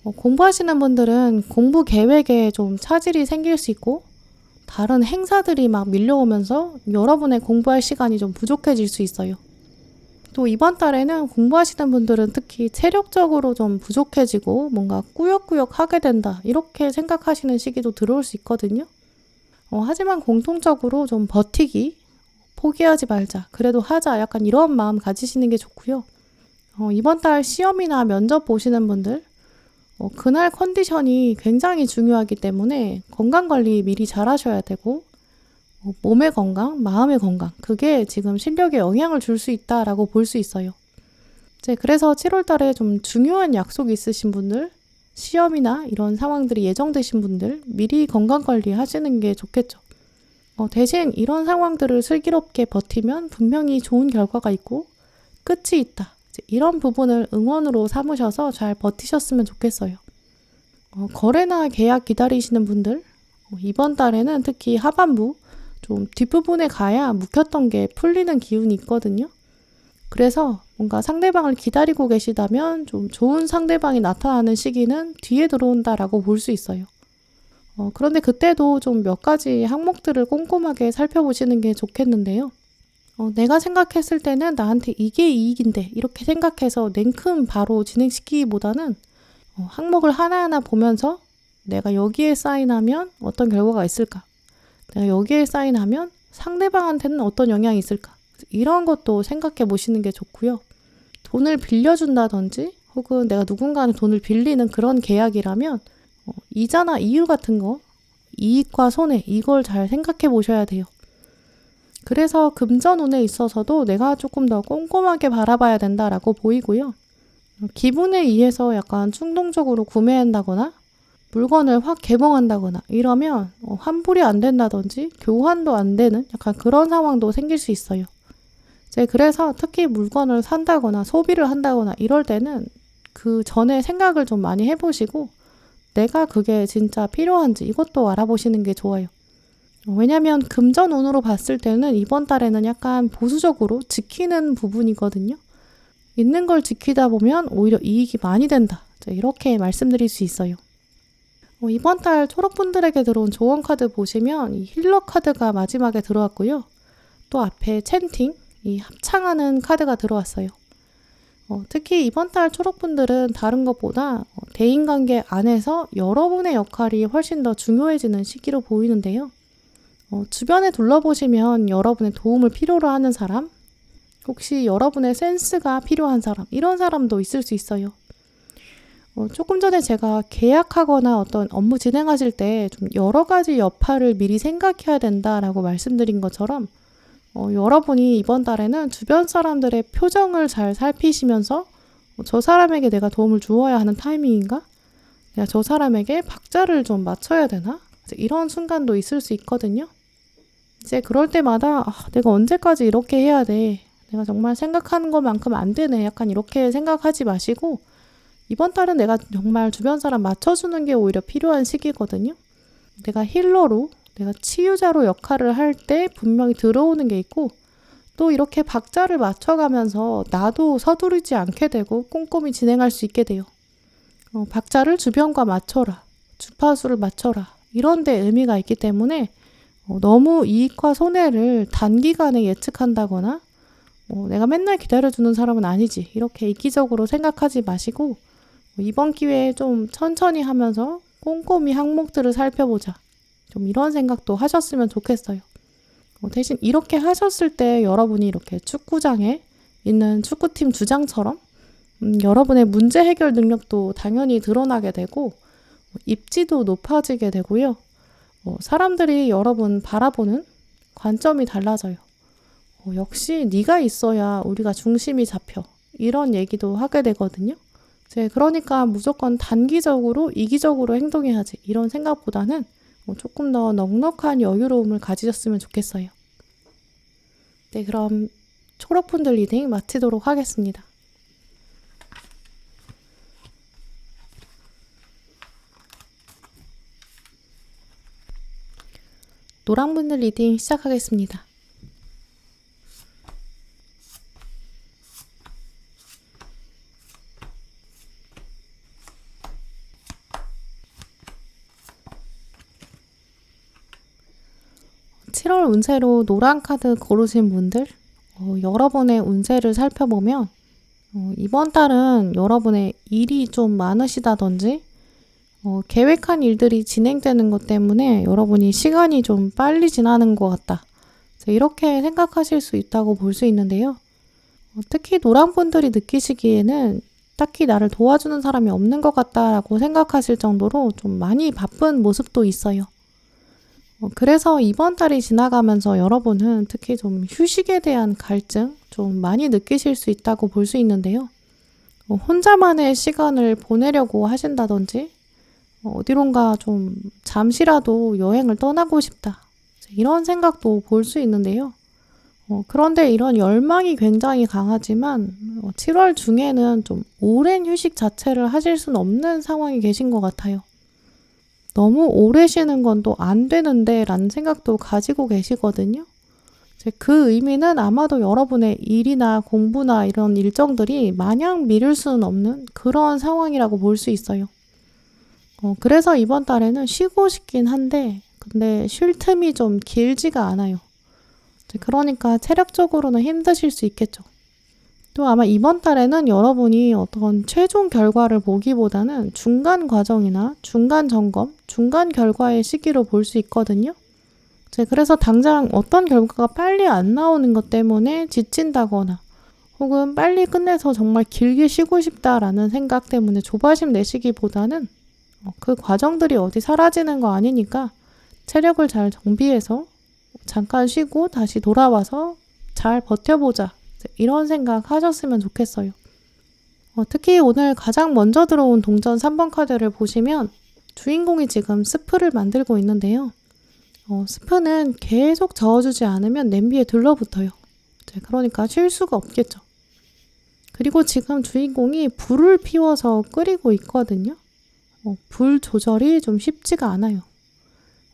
공부하시는 분들은 공부 계획에 좀 차질이 생길 수 있고, 다른 행사들이 막 밀려오면서 여러분의 공부할 시간이 좀 부족해질 수 있어요. 또 이번 달에는 공부하시는 분들은 특히 체력적으로 좀 부족해지고 뭔가 꾸역꾸역 하게 된다. 이렇게 생각하시는 시기도 들어올 수 있거든요. 하지만 공통적으로 좀 버티기, 포기하지 말자, 그래도 하자, 약간 이런 마음 가지시는 게 좋고요. 이번 달 시험이나 면접 보시는 분들, 그날 컨디션이 굉장히 중요하기 때문에 건강관리 미리 잘 하셔야 되고, 몸의 건강, 마음의 건강, 그게 지금 실력에 영향을 줄 수 있다라고 볼 수 있어요. 그래서 7월 달에 좀 중요한 약속이 있으신 분들, 시험이나 이런 상황들이 예정되신 분들, 미리 건강관리 하시는 게 좋겠죠. 대신 이런 상황들을 슬기롭게 버티면 분명히 좋은 결과가 있고 끝이 있다. 이런 부분을 응원으로 삼으셔서 잘 버티셨으면 좋겠어요. 거래나 계약 기다리시는 분들, 이번 달에는 특히 하반부, 좀 뒷부분에 가야 묵혔던 게 풀리는 기운이 있거든요. 그래서 뭔가 상대방을 기다리고 계시다면 좀 좋은 상대방이 나타나는 시기는 뒤에 들어온다라고 볼 수 있어요. 그런데 그때도 좀 몇 가지 항목들을 꼼꼼하게 살펴보시는 게 좋겠는데요. 내가 생각했을 때는 나한테 이게 이익인데 이렇게 생각해서 냉큼 바로 진행시키기보다는 항목을 하나하나 보면서 내가 여기에 사인하면 어떤 결과가 있을까? 내가 여기에 사인하면 상대방한테는 어떤 영향이 있을까? 이런 것도 생각해 보시는 게 좋고요. 돈을 빌려준다든지 혹은 내가 누군가한테 돈을 빌리는 그런 계약이라면 이자나 이유 같은 거, 이익과 손해, 이걸 잘 생각해 보셔야 돼요. 그래서 금전운에 있어서도 내가 조금 더 꼼꼼하게 바라봐야 된다라고 보이고요. 기분에 의해서 약간 충동적으로 구매한다거나 물건을 확 개봉한다거나 이러면 환불이 안 된다든지 교환도 안 되는 약간 그런 상황도 생길 수 있어요. 그래서 특히 물건을 산다거나 소비를 한다거나 이럴 때는 그 전에 생각을 좀 많이 해보시고 내가 그게 진짜 필요한지 이것도 알아보시는 게 좋아요. 왜냐면 금전운으로 봤을 때는 이번 달에는 약간 보수적으로 지키는 부분이거든요. 있는 걸 지키다 보면 오히려 이익이 많이 된다. 이렇게 말씀드릴 수 있어요. 이번 달 초록분들에게 들어온 조언 카드 보시면 이 힐러 카드가 마지막에 들어왔고요. 또 앞에 챈팅, 이 합창하는 카드가 들어왔어요. 특히 이번 달 초록분들은 다른 것보다 대인관계 안에서 여러분의 역할이 훨씬 더 중요해지는 시기로 보이는데요. 주변에 둘러보시면 여러분의 도움을 필요로 하는 사람, 혹시 여러분의 센스가 필요한 사람, 이런 사람도 있을 수 있어요. 조금 전에 제가 계약하거나 어떤 업무 진행하실 때 좀 여러 가지 여파를 미리 생각해야 된다라고 말씀드린 것처럼 여러분이 이번 달에는 주변 사람들의 표정을 잘 살피시면서 저 사람에게 내가 도움을 주어야 하는 타이밍인가? 내가 저 사람에게 박자를 좀 맞춰야 되나? 이런 순간도 있을 수 있거든요. 이제 그럴 때마다 내가 언제까지 이렇게 해야 돼? 내가 정말 생각하는 것만큼 안 되네. 약간 이렇게 생각하지 마시고 이번 달은 내가 정말 주변 사람 맞춰주는 게 오히려 필요한 시기거든요. 내가 힐러로, 내가 치유자로 역할을 할 때 분명히 들어오는 게 있고 또 이렇게 박자를 맞춰가면서 나도 서두르지 않게 되고 꼼꼼히 진행할 수 있게 돼요. 박자를 주변과 맞춰라. 주파수를 맞춰라. 이런 데 의미가 있기 때문에 너무 이익과 손해를 단기간에 예측한다거나 내가 맨날 기다려주는 사람은 아니지. 이렇게 이기적으로 생각하지 마시고 이번 기회에 좀 천천히 하면서 꼼꼼히 항목들을 살펴보자. 좀 이런 생각도 하셨으면 좋겠어요. 대신 이렇게 하셨을 때 여러분이 이렇게 축구장에 있는 축구팀 주장처럼 여러분의 문제 해결 능력도 당연히 드러나게 되고 입지도 높아지게 되고요. 사람들이 여러분 바라보는 관점이 달라져요. 역시 네가 있어야 우리가 중심이 잡혀. 이런 얘기도 하게 되거든요. 그러니까 무조건 단기적으로 이기적으로 행동해야지. 이런 생각보다는 조금 더 넉넉한 여유로움을 가지셨으면 좋겠어요. 네, 그럼 초록분들 리딩 마치도록 하겠습니다. 노랑분들 리딩 시작하겠습니다. (7월) 운세로 노란 카드 고르신 분들 여러분의 운세를 살펴보면 이번 달은 여러분의 일이 좀 많으시다든지 계획한 일들이 진행되는 것 때문에 여러분이 시간이 좀 빨리 지나는 것 같다. 이렇게 생각하실 수 있다고 볼 수 있는데요. 특히 노란 분들이 느끼시기에는 딱히 나를 도와주는 사람이 없는 것 같다라고 생각하실 정도로 좀 많이 바쁜 모습도 있어요. 그래서 이번 달이 지나가면서 여러분은 특히 좀 휴식에 대한 갈증 좀 많이 느끼실 수 있다고 볼 수 있는데요. 혼자만의 시간을 보내려고 하신다든지 어디론가 좀 잠시라도 여행을 떠나고 싶다. 이런 생각도 볼 수 있는데요. 그런데 이런 열망이 굉장히 강하지만 7월 중에는 좀 오랜 휴식 자체를 하실 수는 없는 상황이 계신 것 같아요. 너무 오래 쉬는 건 또 안 되는데 라는 생각도 가지고 계시거든요. 그 의미는 아마도 여러분의 일이나 공부나 이런 일정들이 마냥 미룰 수는 없는 그런 상황이라고 볼 수 있어요. 그래서 이번 달에는 쉬고 싶긴 한데 근데 쉴 틈이 좀 길지가 않아요. 그러니까 체력적으로는 힘드실 수 있겠죠. 또 아마 이번 달에는 여러분이 어떤 최종 결과를 보기보다는 중간 과정이나 중간 점검, 중간 결과의 시기로 볼 수 있거든요. 그래서 당장 어떤 결과가 빨리 안 나오는 것 때문에 지친다거나 혹은 빨리 끝내서 정말 길게 쉬고 싶다라는 생각 때문에 조바심 내시기보다는 그 과정들이 어디 사라지는 거 아니니까 체력을 잘 정비해서 잠깐 쉬고 다시 돌아와서 잘 버텨보자. 이런 생각 하셨으면 좋겠어요. 특히 오늘 가장 먼저 들어온 동전 3번 카드를 보시면 주인공이 지금 스프를 만들고 있는데요. 스프는 계속 저어주지 않으면 냄비에 들러붙어요. 그러니까 쉴 수가 없겠죠. 그리고 지금 주인공이 불을 피워서 끓이고 있거든요. 불 조절이 좀 쉽지가 않아요.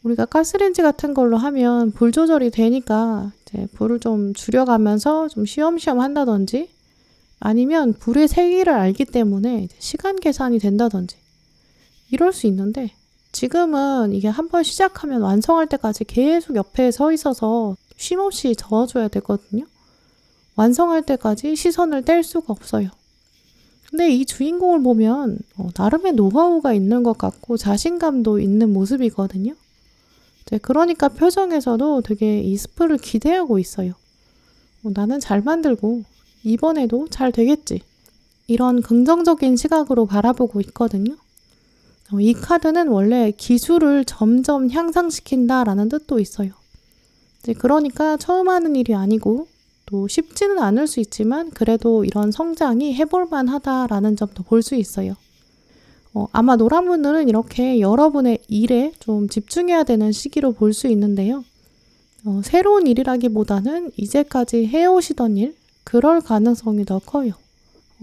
우리가 가스레인지 같은 걸로 하면 불 조절이 되니까 이제 불을 좀 줄여가면서 좀 쉬엄쉬엄 한다든지 아니면 불의 세기를 알기 때문에 시간 계산이 된다든지 이럴 수 있는데 지금은 이게 한번 시작하면 완성할 때까지 계속 옆에 서 있어서 쉼없이 저어줘야 되거든요. 완성할 때까지 시선을 뗄 수가 없어요. 근데 이 주인공을 보면 나름의 노하우가 있는 것 같고 자신감도 있는 모습이거든요. 그러니까 표정에서도 되게 이 스프를 기대하고 있어요. 나는 잘 만들고 이번에도 잘 되겠지. 이런 긍정적인 시각으로 바라보고 있거든요. 이 카드는 원래 기술을 점점 향상시킨다라는 뜻도 있어요. 이제 그러니까 처음 하는 일이 아니고 또 쉽지는 않을 수 있지만 그래도 이런 성장이 해볼 만하다라는 점도 볼 수 있어요. 아마 노란 분들은 이렇게 여러분의 일에 좀 집중해야 되는 시기로 볼 수 있는데요. 새로운 일이라기보다는 이제까지 해오시던 일, 그럴 가능성이 더 커요.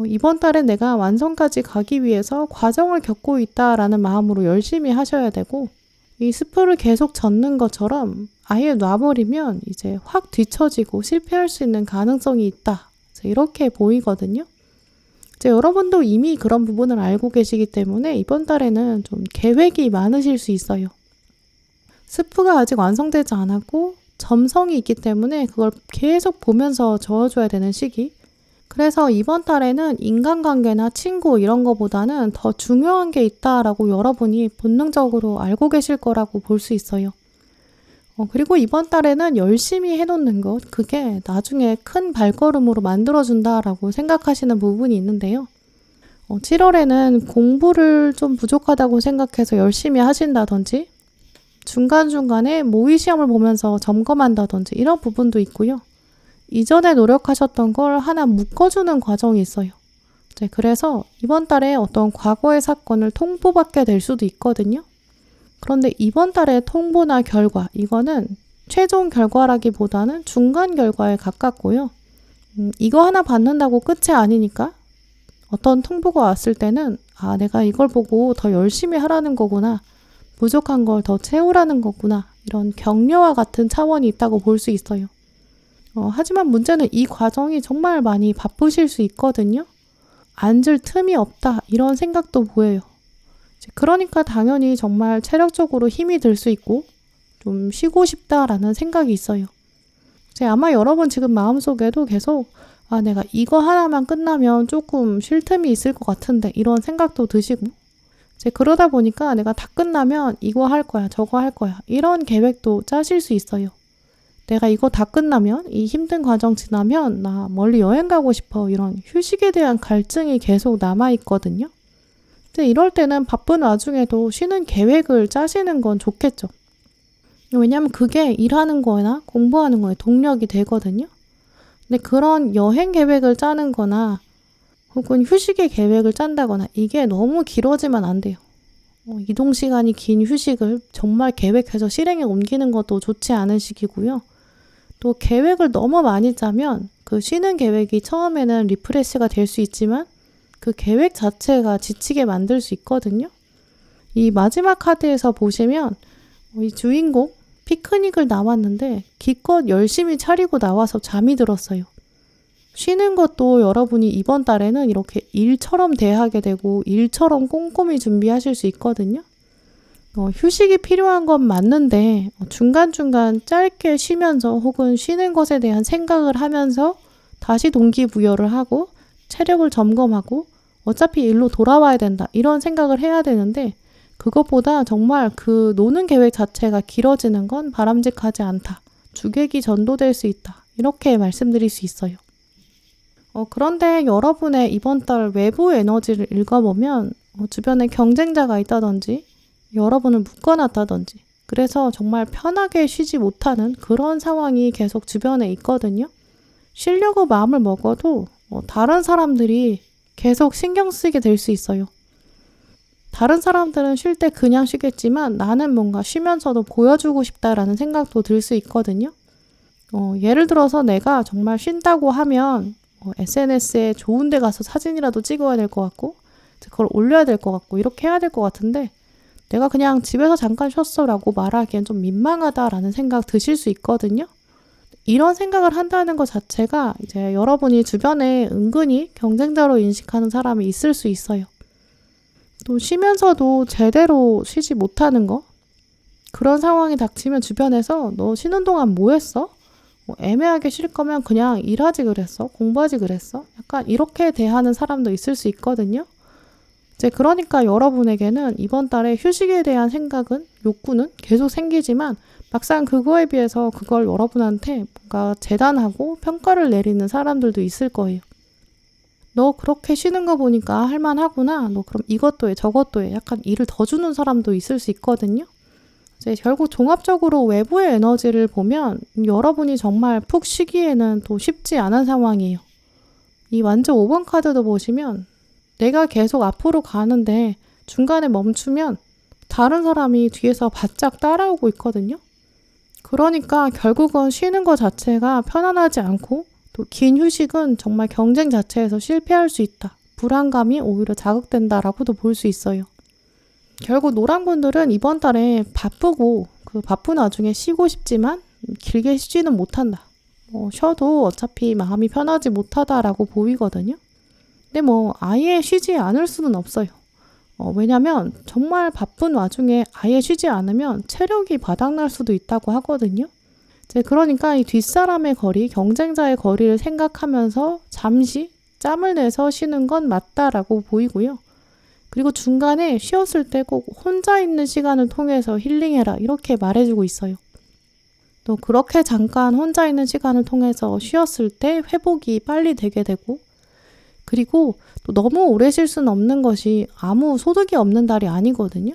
이번 달에 내가 완성까지 가기 위해서 과정을 겪고 있다라는 마음으로 열심히 하셔야 되고, 이 스프를 계속 젓는 것처럼 아예 놔버리면 이제 확 뒤처지고 실패할 수 있는 가능성이 있다. 이렇게 보이거든요. 이제 여러분도 이미 그런 부분을 알고 계시기 때문에 이번 달에는 좀 계획이 많으실 수 있어요. 스프가 아직 완성되지 않았고 점성이 있기 때문에 그걸 계속 보면서 저어줘야 되는 시기. 그래서 이번 달에는 인간관계나 친구 이런 거보다는 더 중요한 게 있다라고 여러분이 본능적으로 알고 계실 거라고 볼 수 있어요. 그리고 이번 달에는 열심히 해놓는 것, 그게 나중에 큰 발걸음으로 만들어준다라고 생각하시는 부분이 있는데요. 7월에는 공부를 좀 부족하다고 생각해서 열심히 하신다든지, 중간중간에 모의 시험을 보면서 점검한다든지 이런 부분도 있고요. 이전에 노력하셨던 걸 하나 묶어주는 과정이 있어요. 그래서 이번 달에 어떤 과거의 사건을 통보받게 될 수도 있거든요. 그런데 이번 달의 통보나 결과, 이거는 최종 결과라기보다는 중간 결과에 가깝고요. 이거 하나 받는다고 끝이 아니니까 어떤 통보가 왔을 때는 내가 이걸 보고 더 열심히 하라는 거구나. 부족한 걸 더 채우라는 거구나. 이런 격려와 같은 차원이 있다고 볼 수 있어요. 하지만 문제는 이 과정이 정말 많이 바쁘실 수 있거든요. 앉을 틈이 없다 이런 생각도 보여요. 그러니까 당연히 정말 체력적으로 힘이 들 수 있고 좀 쉬고 싶다라는 생각이 있어요. 아마 여러분 지금 마음속에도 계속 내가 이거 하나만 끝나면 조금 쉴 틈이 있을 것 같은데 이런 생각도 드시고 그러다 보니까 내가 다 끝나면 이거 할 거야 저거 할 거야 이런 계획도 짜실 수 있어요. 내가 이거 다 끝나면 이 힘든 과정 지나면 나 멀리 여행 가고 싶어 이런 휴식에 대한 갈증이 계속 남아있거든요. 근데 이럴 때는 바쁜 와중에도 쉬는 계획을 짜시는 건 좋겠죠. 왜냐면 그게 일하는 거나 공부하는 거에 동력이 되거든요. 근데 그런 여행 계획을 짜는 거나 혹은 휴식의 계획을 짠다거나 이게 너무 길어지면 안 돼요. 이동 시간이 긴 휴식을 정말 계획해서 실행에 옮기는 것도 좋지 않은 시기고요. 또 계획을 너무 많이 짜면 그 쉬는 계획이 처음에는 리프레시가 될 수 있지만 그 계획 자체가 지치게 만들 수 있거든요. 이 마지막 카드에서 보시면 이 주인공 피크닉을 나왔는데 기껏 열심히 차리고 나와서 잠이 들었어요. 쉬는 것도 여러분이 이번 달에는 이렇게 일처럼 대하게 되고 일처럼 꼼꼼히 준비하실 수 있거든요. 휴식이 필요한 건 맞는데 중간중간 짧게 쉬면서 혹은 쉬는 것에 대한 생각을 하면서 다시 동기부여를 하고 체력을 점검하고 어차피 일로 돌아와야 된다 이런 생각을 해야 되는데 그것보다 정말 그 노는 계획 자체가 길어지는 건 바람직하지 않다. 주객이 전도될 수 있다. 이렇게 말씀드릴 수 있어요. 그런데 여러분의 이번 달 외부 에너지를 읽어보면 주변에 경쟁자가 있다든지 여러분을 묶어놨다든지 그래서 정말 편하게 쉬지 못하는 그런 상황이 계속 주변에 있거든요. 쉬려고 마음을 먹어도 다른 사람들이 계속 신경 쓰게 될 수 있어요. 다른 사람들은 쉴 때 그냥 쉬겠지만 나는 뭔가 쉬면서도 보여주고 싶다라는 생각도 들 수 있거든요. 예를 들어서 내가 정말 쉰다고 하면 SNS에 좋은 데 가서 사진이라도 찍어야 될 것 같고 그걸 올려야 될 것 같고 이렇게 해야 될 것 같은데 내가 그냥 집에서 잠깐 쉬었어 라고 말하기엔 좀 민망하다라는 생각 드실 수 있거든요. 이런 생각을 한다는 것 자체가 이제 여러분이 주변에 은근히 경쟁자로 인식하는 사람이 있을 수 있어요. 또 쉬면서도 제대로 쉬지 못하는 거 그런 상황이 닥치면 주변에서 너 쉬는 동안 뭐 했어? 애매하게 쉴 거면 그냥 일하지 그랬어? 공부하지 그랬어? 약간 이렇게 대하는 사람도 있을 수 있거든요. 그러니까 여러분에게는 이번 달에 휴식에 대한 생각은 욕구는 계속 생기지만 막상 그거에 비해서 그걸 여러분한테 뭔가 재단하고 평가를 내리는 사람들도 있을 거예요. 너 그렇게 쉬는 거 보니까 할만하구나. 너 그럼 이것도 해, 저것도 해. 약간 일을 더 주는 사람도 있을 수 있거든요. 이제 결국 종합적으로 외부의 에너지를 보면 여러분이 정말 푹 쉬기에는 또 쉽지 않은 상황이에요. 이 완전 5번 카드도 보시면 내가 계속 앞으로 가는데 중간에 멈추면 다른 사람이 뒤에서 바짝 따라오고 있거든요. 그러니까 결국은 쉬는 것 자체가 편안하지 않고 또 긴 휴식은 정말 경쟁 자체에서 실패할 수 있다. 불안감이 오히려 자극된다라고도 볼 수 있어요. 결국 노랑분들은 이번 달에 바쁘고 그 바쁜 와중에 쉬고 싶지만 길게 쉬지는 못한다. 쉬어도 어차피 마음이 편하지 못하다라고 보이거든요. 근데 아예 쉬지 않을 수는 없어요. 왜냐면 정말 바쁜 와중에 아예 쉬지 않으면 체력이 바닥날 수도 있다고 하거든요. 그러니까 이 뒷사람의 거리, 경쟁자의 거리를 생각하면서 잠시 짬을 내서 쉬는 건 맞다라고 보이고요. 그리고 중간에 쉬었을 때 꼭 혼자 있는 시간을 통해서 힐링해라 이렇게 말해주고 있어요. 또 그렇게 잠깐 혼자 있는 시간을 통해서 쉬었을 때 회복이 빨리 되게 되고 그리고 또 너무 오래 쉴 수는 없는 것이 아무 소득이 없는 달이 아니거든요.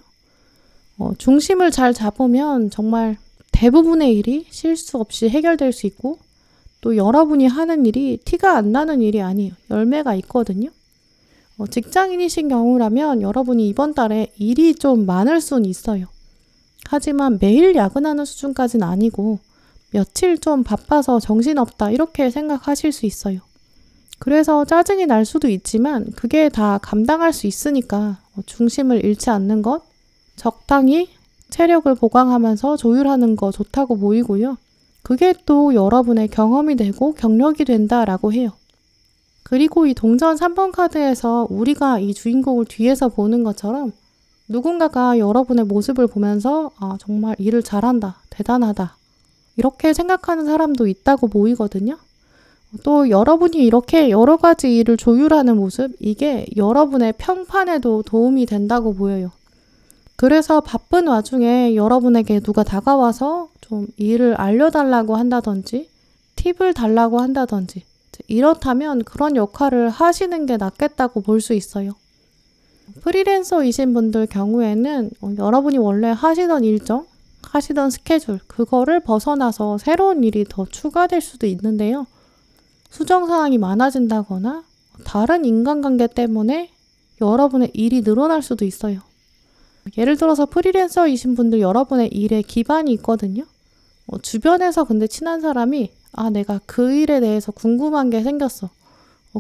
중심을 잘 잡으면 정말 대부분의 일이 실수 없이 해결될 수 있고 또 여러분이 하는 일이 티가 안 나는 일이 아니에요. 열매가 있거든요. 직장인이신 경우라면 여러분이 이번 달에 일이 좀 많을 수는 있어요. 하지만 매일 야근하는 수준까지는 아니고 며칠 좀 바빠서 정신없다 이렇게 생각하실 수 있어요. 그래서 짜증이 날 수도 있지만 그게 다 감당할 수 있으니까 중심을 잃지 않는 것, 적당히 체력을 보강하면서 조율하는 거 좋다고 보이고요. 그게 또 여러분의 경험이 되고 경력이 된다라고 해요. 그리고 이 동전 3번 카드에서 우리가 이 주인공을 뒤에서 보는 것처럼 누군가가 여러분의 모습을 보면서 정말 일을 잘한다, 대단하다 이렇게 생각하는 사람도 있다고 보이거든요. 또 여러분이 이렇게 여러 가지 일을 조율하는 모습, 이게 여러분의 평판에도 도움이 된다고 보여요. 그래서 바쁜 와중에 여러분에게 누가 다가와서 좀 일을 알려달라고 한다든지 팁을 달라고 한다든지 이렇다면 그런 역할을 하시는 게 낫겠다고 볼 수 있어요. 프리랜서이신 분들 경우에는 여러분이 원래 하시던 일정, 하시던 스케줄 그거를 벗어나서 새로운 일이 더 추가될 수도 있는데요. 수정사항이 많아진다거나 다른 인간관계 때문에 여러분의 일이 늘어날 수도 있어요. 예를 들어서 프리랜서이신 분들 여러분의 일에 기반이 있거든요. 주변에서 근데 친한 사람이 내가 그 일에 대해서 궁금한 게 생겼어.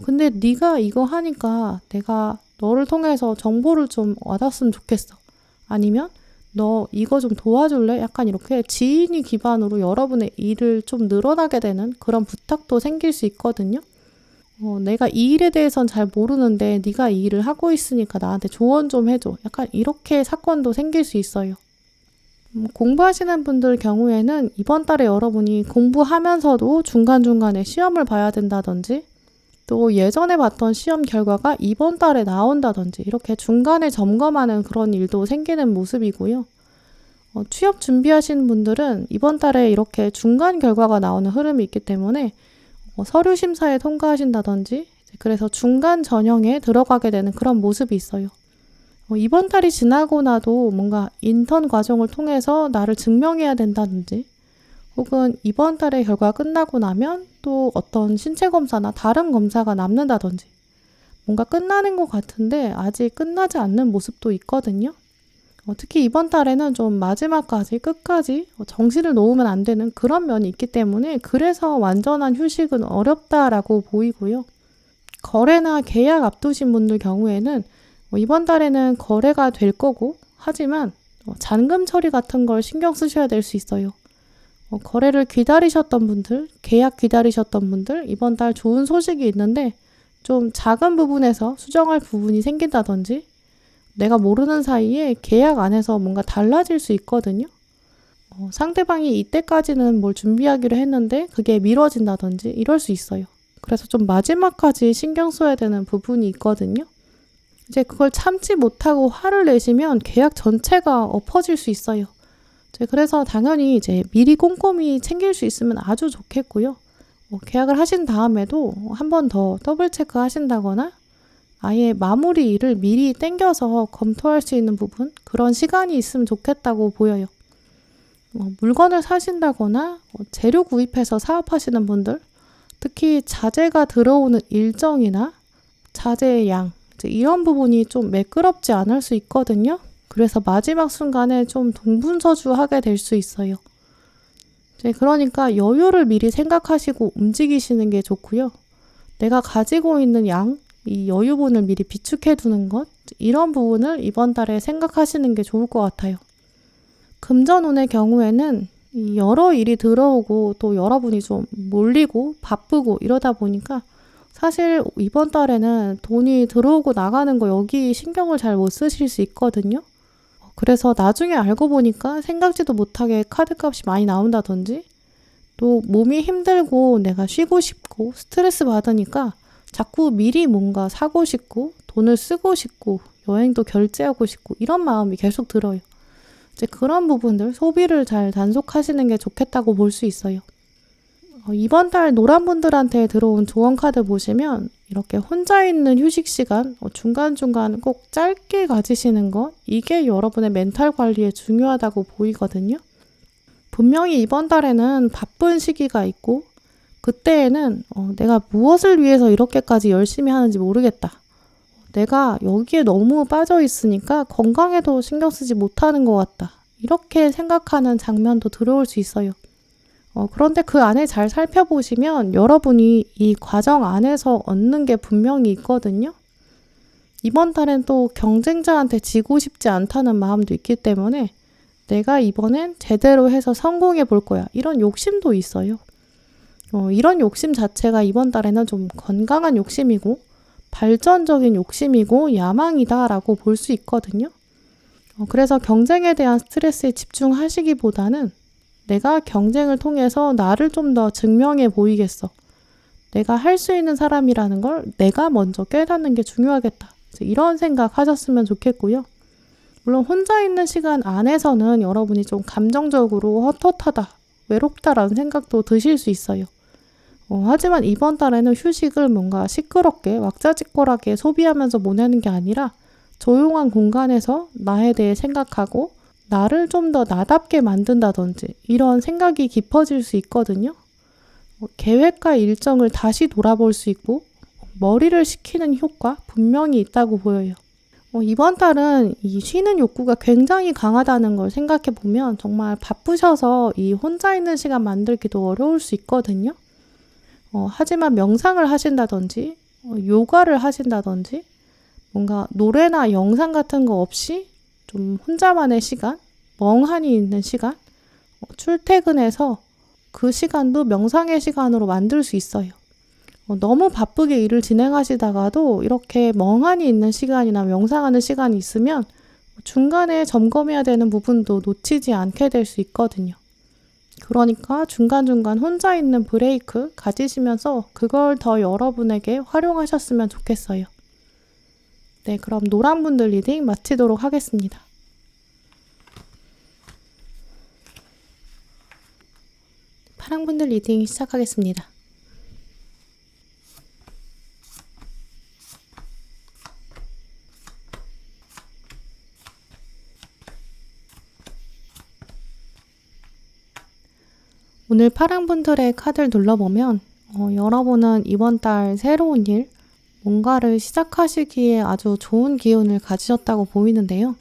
근데 네가 이거 하니까 내가 너를 통해서 정보를 좀 얻었으면 좋겠어. 아니면 너 이거 좀 도와줄래? 약간 이렇게 지인이 기반으로 여러분의 일을 좀 늘어나게 되는 그런 부탁도 생길 수 있거든요. 내가 이 일에 대해서는 잘 모르는데 네가 이 일을 하고 있으니까 나한테 조언 좀 해줘. 약간 이렇게 사건도 생길 수 있어요. 공부하시는 분들 경우에는 이번 달에 여러분이 공부하면서도 중간중간에 시험을 봐야 된다든지 또 예전에 봤던 시험 결과가 이번 달에 나온다든지 이렇게 중간에 점검하는 그런 일도 생기는 모습이고요. 취업 준비하시는 분들은 이번 달에 이렇게 중간 결과가 나오는 흐름이 있기 때문에 서류 심사에 통과하신다든지 그래서 중간 전형에 들어가게 되는 그런 모습이 있어요. 이번 달이 지나고 나도 뭔가 인턴 과정을 통해서 나를 증명해야 된다든지 혹은 이번 달의 결과가 끝나고 나면 또 어떤 신체 검사나 다른 검사가 남는다든지 뭔가 끝나는 것 같은데 아직 끝나지 않는 모습도 있거든요. 특히 이번 달에는 좀 마지막까지 끝까지 정신을 놓으면 안 되는 그런 면이 있기 때문에 그래서 완전한 휴식은 어렵다라고 보이고요. 거래나 계약 앞두신 분들 경우에는 이번 달에는 거래가 될 거고 하지만 잔금 처리 같은 걸 신경 쓰셔야 될 수 있어요. 거래를 기다리셨던 분들, 계약 기다리셨던 분들 이번 달 좋은 소식이 있는데 좀 작은 부분에서 수정할 부분이 생긴다든지 내가 모르는 사이에 계약 안에서 뭔가 달라질 수 있거든요. 상대방이 이때까지는 뭘 준비하기로 했는데 그게 미뤄진다든지 이럴 수 있어요. 그래서 좀 마지막까지 신경 써야 되는 부분이 있거든요. 이제 그걸 참지 못하고 화를 내시면 계약 전체가 엎어질 수 있어요. 그래서 당연히 이제 미리 꼼꼼히 챙길 수 있으면 아주 좋겠고요. 계약을 하신 다음에도 한 번 더 더블 체크 하신다거나 아예 마무리 일을 미리 땡겨서 검토할 수 있는 부분, 그런 시간이 있으면 좋겠다고 보여요. 물건을 사신다거나 재료 구입해서 사업하시는 분들, 특히 자재가 들어오는 일정이나 자재의 양, 이런 부분이 좀 매끄럽지 않을 수 있거든요. 그래서 마지막 순간에 좀 동분서주하게 될 수 있어요. 그러니까 여유를 미리 생각하시고 움직이시는 게 좋고요. 내가 가지고 있는 양, 이 여유분을 미리 비축해 두는 것, 이런 부분을 이번 달에 생각하시는 게 좋을 것 같아요. 금전운의 경우에는 여러 일이 들어오고 또 여러분이 좀 몰리고 바쁘고 이러다 보니까 사실 이번 달에는 돈이 들어오고 나가는 거 여기 신경을 잘 못 쓰실 수 있거든요. 그래서 나중에 알고 보니까 생각지도 못하게 카드값이 많이 나온다든지, 또 몸이 힘들고 내가 쉬고 싶고 스트레스 받으니까 자꾸 미리 뭔가 사고 싶고 돈을 쓰고 싶고 여행도 결제하고 싶고 이런 마음이 계속 들어요. 그런 부분들, 소비를 잘 단속하시는 게 좋겠다고 볼 수 있어요. 이번 달 노란 분들한테 들어온 조언 카드 보시면 이렇게 혼자 있는 휴식 시간 중간중간 꼭 짧게 가지시는 것, 이게 여러분의 멘탈 관리에 중요하다고 보이거든요. 분명히 이번 달에는 바쁜 시기가 있고 그때에는 내가 무엇을 위해서 이렇게까지 열심히 하는지 모르겠다. 내가 여기에 너무 빠져 있으니까 건강에도 신경 쓰지 못하는 것 같다. 이렇게 생각하는 장면도 들어올 수 있어요. 그런데 그 안에 잘 살펴보시면 여러분이 이 과정 안에서 얻는 게 분명히 있거든요. 이번 달엔 또 경쟁자한테 지고 싶지 않다는 마음도 있기 때문에 내가 이번엔 제대로 해서 성공해 볼 거야. 이런 욕심도 있어요. 이런 욕심 자체가 이번 달에는 좀 건강한 욕심이고 발전적인 욕심이고 야망이다라고 볼 수 있거든요. 그래서 경쟁에 대한 스트레스에 집중하시기보다는 내가 경쟁을 통해서 나를 좀 더 증명해 보이겠어. 내가 할 수 있는 사람이라는 걸 내가 먼저 깨닫는 게 중요하겠다. 이런 생각 하셨으면 좋겠고요. 물론 혼자 있는 시간 안에서는 여러분이 좀 감정적으로 헛헛하다, 외롭다라는 생각도 드실 수 있어요. 하지만 이번 달에는 휴식을 뭔가 시끄럽게 왁자지껄하게 소비하면서 보내는 게 아니라 조용한 공간에서 나에 대해 생각하고 나를 좀 더 나답게 만든다든지 이런 생각이 깊어질 수 있거든요. 계획과 일정을 다시 돌아볼 수 있고 머리를 식히는 효과 분명히 있다고 보여요. 이번 달은 이 쉬는 욕구가 굉장히 강하다는 걸 생각해 보면 정말 바쁘셔서 이 혼자 있는 시간 만들기도 어려울 수 있거든요. 하지만 명상을 하신다든지 요가를 하신다든지 뭔가 노래나 영상 같은 거 없이 좀 혼자만의 시간, 멍하니 있는 시간, 출퇴근해서 그 시간도 명상의 시간으로 만들 수 있어요. 너무 바쁘게 일을 진행하시다가도 이렇게 멍하니 있는 시간이나 명상하는 시간이 있으면 중간에 점검해야 되는 부분도 놓치지 않게 될 수 있거든요. 그러니까 중간중간 혼자 있는 브레이크 가지시면서 그걸 더 여러분에게 활용하셨으면 좋겠어요. 네, 그럼 노란 분들 리딩 마치도록 하겠습니다. 파란 분들 리딩 시작하겠습니다. 오늘 파랑 분들의 카드를 눌러보면 여러분은 이번 달 새로운 일, 뭔가를 시작하시기에 아주 좋은 기운을 가지셨다고 보이는데요.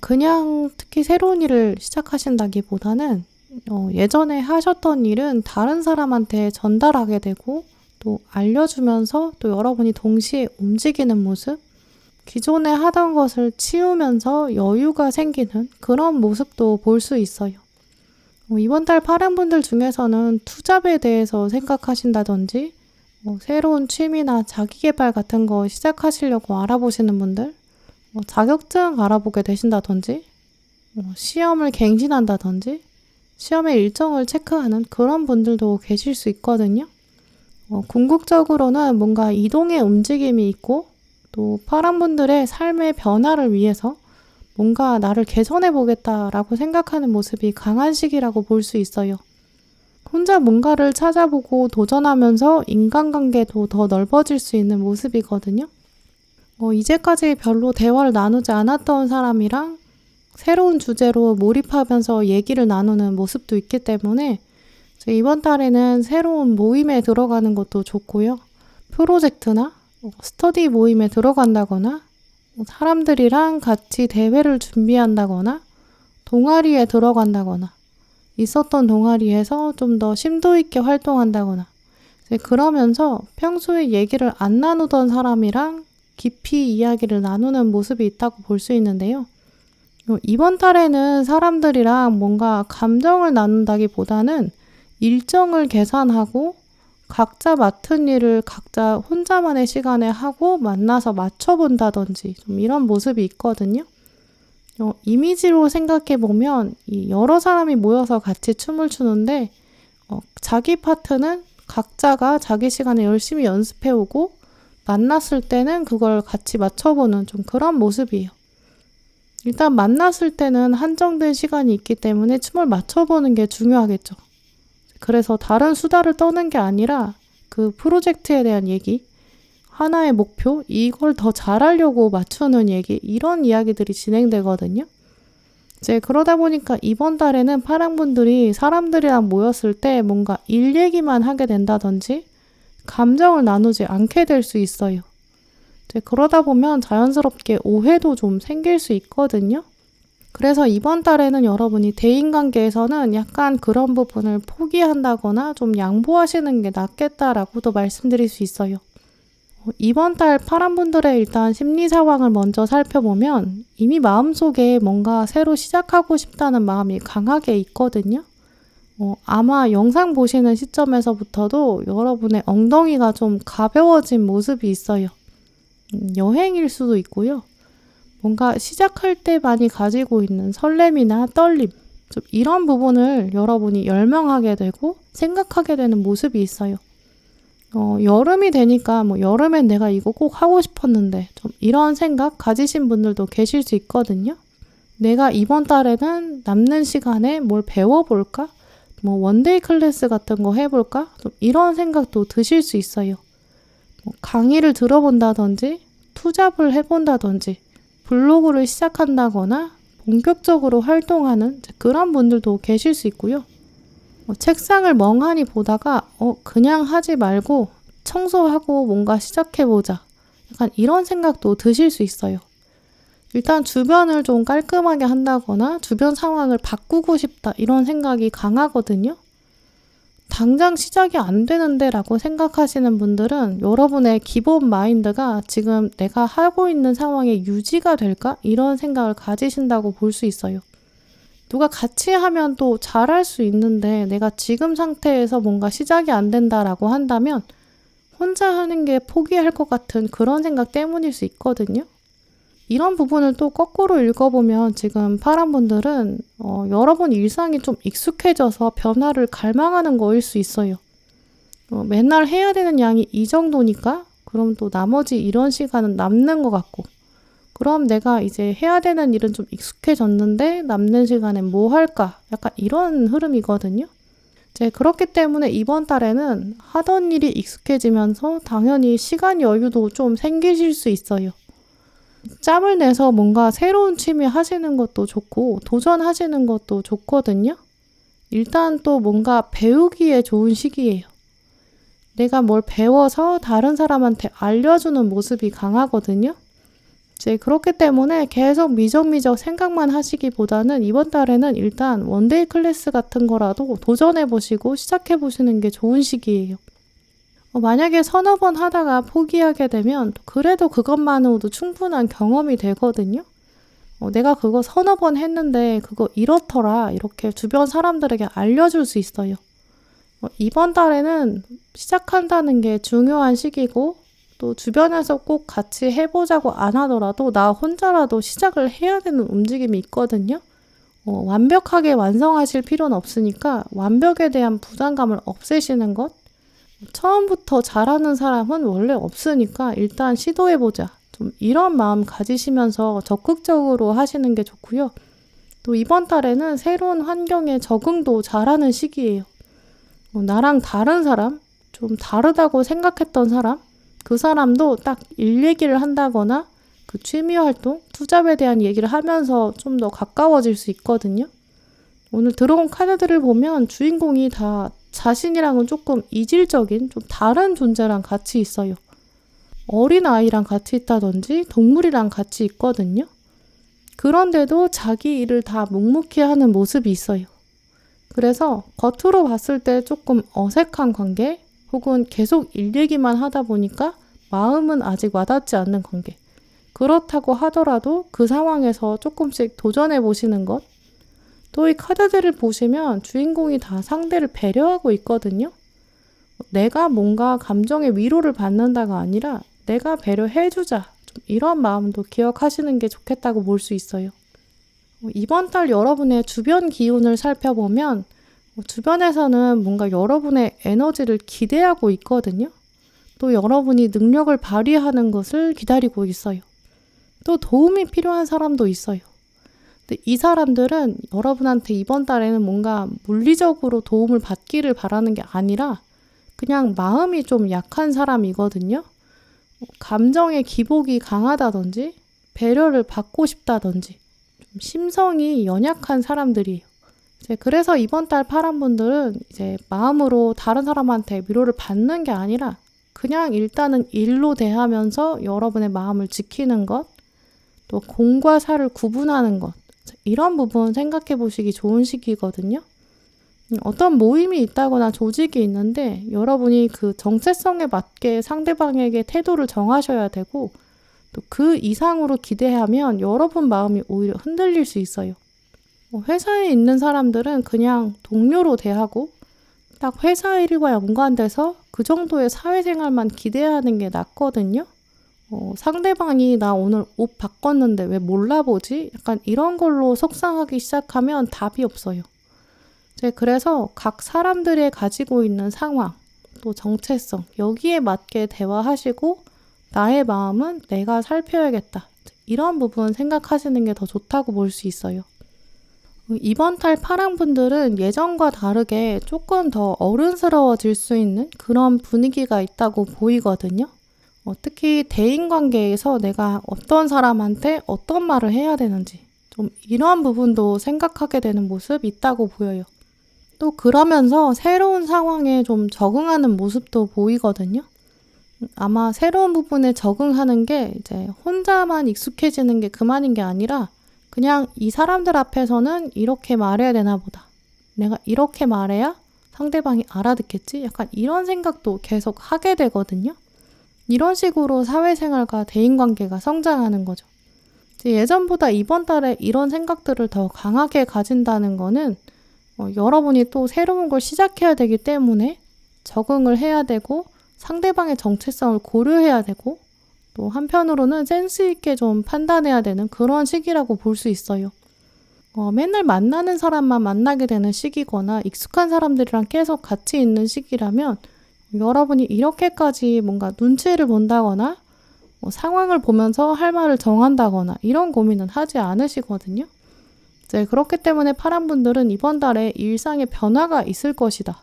그냥 특히 새로운 일을 시작하신다기보다는 예전에 하셨던 일은 다른 사람한테 전달하게 되고 또 알려주면서 또 여러분이 동시에 움직이는 모습, 기존에 하던 것을 치우면서 여유가 생기는 그런 모습도 볼 수 있어요. 이번 달 파란 분들 중에서는 투잡에 대해서 생각하신다든지 새로운 취미나 자기계발 같은 거 시작하시려고 알아보시는 분들, 자격증 알아보게 되신다든지 시험을 갱신한다든지 시험의 일정을 체크하는 그런 분들도 계실 수 있거든요. 궁극적으로는 뭔가 이동의 움직임이 있고 또 파란 분들의 삶의 변화를 위해서 뭔가 나를 개선해 보겠다라고 생각하는 모습이 강한 시기라고 볼 수 있어요. 혼자 뭔가를 찾아보고 도전하면서 인간관계도 더 넓어질 수 있는 모습이거든요. 이제까지 별로 대화를 나누지 않았던 사람이랑 새로운 주제로 몰입하면서 얘기를 나누는 모습도 있기 때문에 이번 달에는 새로운 모임에 들어가는 것도 좋고요. 프로젝트나 스터디 모임에 들어간다거나 사람들이랑 같이 대회를 준비한다거나 동아리에 들어간다거나 있었던 동아리에서 좀 더 심도 있게 활동한다거나 그러면서 평소에 얘기를 안 나누던 사람이랑 깊이 이야기를 나누는 모습이 있다고 볼 수 있는데요. 이번 달에는 사람들이랑 뭔가 감정을 나눈다기보다는 일정을 계산하고 각자 맡은 일을 각자 혼자만의 시간에 하고 만나서 맞춰본다든지 좀 이런 모습이 있거든요. 이미지로 생각해보면 여러 사람이 모여서 같이 춤을 추는데 자기 파트는 각자가 자기 시간에 열심히 연습해오고 만났을 때는 그걸 같이 맞춰보는 좀 그런 모습이에요. 일단 만났을 때는 한정된 시간이 있기 때문에 춤을 맞춰보는 게 중요하겠죠. 그래서 다른 수다를 떠는 게 아니라 그 프로젝트에 대한 얘기, 하나의 목표, 이걸 더 잘하려고 맞추는 얘기, 이런 이야기들이 진행되거든요. 이제 그러다 보니까 이번 달에는 파랑분들이 사람들이랑 모였을 때 뭔가 일 얘기만 하게 된다든지 감정을 나누지 않게 될 수 있어요. 이제 그러다 보면 자연스럽게 오해도 좀 생길 수 있거든요. 그래서 이번 달에는 여러분이 대인관계에서는 약간 그런 부분을 포기한다거나 좀 양보하시는 게 낫겠다라고도 말씀드릴 수 있어요. 이번 달 파란분들의 일단 심리 상황을 먼저 살펴보면 이미 마음속에 뭔가 새로 시작하고 싶다는 마음이 강하게 있거든요. 아마 영상 보시는 시점에서부터도 여러분의 엉덩이가 좀 가벼워진 모습이 있어요. 여행일 수도 있고요. 뭔가 시작할 때 많이 가지고 있는 설렘이나 떨림, 좀 이런 부분을 여러분이 열망하게 되고 생각하게 되는 모습이 있어요. 여름이 되니까 여름엔 내가 이거 꼭 하고 싶었는데 좀 이런 생각 가지신 분들도 계실 수 있거든요. 내가 이번 달에는 남는 시간에 뭘 배워볼까? 원데이 클래스 같은 거 해볼까? 좀 이런 생각도 드실 수 있어요. 강의를 들어본다든지 투잡을 해본다든지 블로그를 시작한다거나 본격적으로 활동하는 그런 분들도 계실 수 있고요. 책상을 멍하니 보다가 그냥 하지 말고 청소하고 뭔가 시작해보자. 약간 이런 생각도 드실 수 있어요. 일단 주변을 좀 깔끔하게 한다거나 주변 상황을 바꾸고 싶다 이런 생각이 강하거든요. 당장 시작이 안 되는데 라고 생각하시는 분들은 여러분의 기본 마인드가 지금 내가 하고 있는 상황에 유지가 될까? 이런 생각을 가지신다고 볼 수 있어요. 누가 같이 하면 또 잘할 수 있는데 내가 지금 상태에서 뭔가 시작이 안 된다라고 한다면 혼자 하는 게 포기할 것 같은 그런 생각 때문일 수 있거든요. 이런 부분을 또 거꾸로 읽어보면 지금 파란분들은 여러분 일상이 좀 익숙해져서 변화를 갈망하는 거일 수 있어요. 맨날 해야 되는 양이 이 정도니까 그럼 또 나머지 이런 시간은 남는 것 같고 그럼 내가 이제 해야 되는 일은 좀 익숙해졌는데 남는 시간엔 뭐 할까? 약간 이런 흐름이거든요. 이제 그렇기 때문에 이번 달에는 하던 일이 익숙해지면서 당연히 시간 여유도 좀 생기실 수 있어요. 짬을 내서 뭔가 새로운 취미 하시는 것도 좋고 도전하시는 것도 좋거든요. 일단 또 뭔가 배우기에 좋은 시기예요. 내가 뭘 배워서 다른 사람한테 알려주는 모습이 강하거든요. 이제 그렇기 때문에 계속 미적미적 생각만 하시기보다는 이번 달에는 일단 원데이 클래스 같은 거라도 도전해보시고 시작해보시는 게 좋은 시기예요. 만약에 서너 번 하다가 포기하게 되면 그래도 그것만으로도 충분한 경험이 되거든요. 내가 그거 서너 번 했는데 그거 이렇더라 이렇게 주변 사람들에게 알려줄 수 있어요. 이번 달에는 시작한다는 게 중요한 시기고 또 주변에서 꼭 같이 해보자고 안 하더라도 나 혼자라도 시작을 해야 되는 움직임이 있거든요. 완벽하게 완성하실 필요는 없으니까 완벽에 대한 부담감을 없애시는 것. 처음부터 잘하는 사람은 원래 없으니까 일단 시도해보자. 좀 이런 마음 가지시면서 적극적으로 하시는 게 좋고요. 또 이번 달에는 새로운 환경에 적응도 잘하는 시기예요. 나랑 다른 사람, 좀 다르다고 생각했던 사람, 그 사람도 딱 일 얘기를 한다거나 그 취미 활동, 투잡에 대한 얘기를 하면서 좀 더 가까워질 수 있거든요. 오늘 들어온 카드들을 보면 주인공이 다 자신이랑은 조금 이질적인, 좀 다른 존재랑 같이 있어요. 어린아이랑 같이 있다든지 동물이랑 같이 있거든요. 그런데도 자기 일을 다 묵묵히 하는 모습이 있어요. 그래서 겉으로 봤을 때 조금 어색한 관계, 혹은 계속 일 얘기만 하다 보니까 마음은 아직 와닿지 않는 관계. 그렇다고 하더라도 그 상황에서 조금씩 도전해 보시는 것. 또 이 카드들을 보시면 주인공이 다 상대를 배려하고 있거든요. 내가 뭔가 감정의 위로를 받는다가 아니라 내가 배려해주자. 좀 이런 마음도 기억하시는 게 좋겠다고 볼 수 있어요. 이번 달 여러분의 주변 기운을 살펴보면 주변에서는 뭔가 여러분의 에너지를 기대하고 있거든요. 또 여러분이 능력을 발휘하는 것을 기다리고 있어요. 또 도움이 필요한 사람도 있어요. 근데 이 사람들은 여러분한테 이번 달에는 뭔가 물리적으로 도움을 받기를 바라는 게 아니라 그냥 마음이 좀 약한 사람이거든요. 감정의 기복이 강하다든지 배려를 받고 싶다든지 좀 심성이 연약한 사람들이에요. 그래서 이번 달 파란 분들은 이제 마음으로 다른 사람한테 위로를 받는 게 아니라 그냥 일단은 일로 대하면서 여러분의 마음을 지키는 것, 또 공과 사를 구분하는 것, 이런 부분 생각해 보시기 좋은 시기거든요. 어떤 모임이 있다거나 조직이 있는데 여러분이 그 정체성에 맞게 상대방에게 태도를 정하셔야 되고 또 그 이상으로 기대하면 여러분 마음이 오히려 흔들릴 수 있어요. 회사에 있는 사람들은 그냥 동료로 대하고 딱 회사 일과 연관돼서 그 정도의 사회생활만 기대하는 게 낫거든요. 상대방이 나 오늘 옷 바꿨는데 왜 몰라보지? 약간 이런 걸로 속상하기 시작하면 답이 없어요. 그래서 각 사람들이 가지고 있는 상황, 또 정체성, 여기에 맞게 대화하시고 나의 마음은 내가 살펴야겠다. 이런 부분 생각하시는 게 더 좋다고 볼 수 있어요. 이번 달 파랑 분들은 예전과 다르게 조금 더 어른스러워질 수 있는 그런 분위기가 있다고 보이거든요. 특히 대인관계에서 내가 어떤 사람한테 어떤 말을 해야 되는지 좀 이런 부분도 생각하게 되는 모습이 있다고 보여요. 또 그러면서 새로운 상황에 좀 적응하는 모습도 보이거든요. 아마 새로운 부분에 적응하는 게 이제 혼자만 익숙해지는 게 그만인 게 아니라 그냥 이 사람들 앞에서는 이렇게 말해야 되나 보다. 내가 이렇게 말해야 상대방이 알아듣겠지? 약간 이런 생각도 계속 하게 되거든요. 이런 식으로 사회생활과 대인관계가 성장하는 거죠. 예전보다 이번 달에 이런 생각들을 더 강하게 가진다는 거는 여러분이 또 새로운 걸 시작해야 되기 때문에 적응을 해야 되고 상대방의 정체성을 고려해야 되고 또 한편으로는 센스 있게 좀 판단해야 되는 그런 시기라고 볼 수 있어요. 맨날 만나는 사람만 만나게 되는 시기거나 익숙한 사람들이랑 계속 같이 있는 시기라면 여러분이 이렇게까지 뭔가 눈치를 본다거나 상황을 보면서 할 말을 정한다거나 이런 고민은 하지 않으시거든요. 그렇기 때문에 파란 분들은 이번 달에 일상에 변화가 있을 것이다.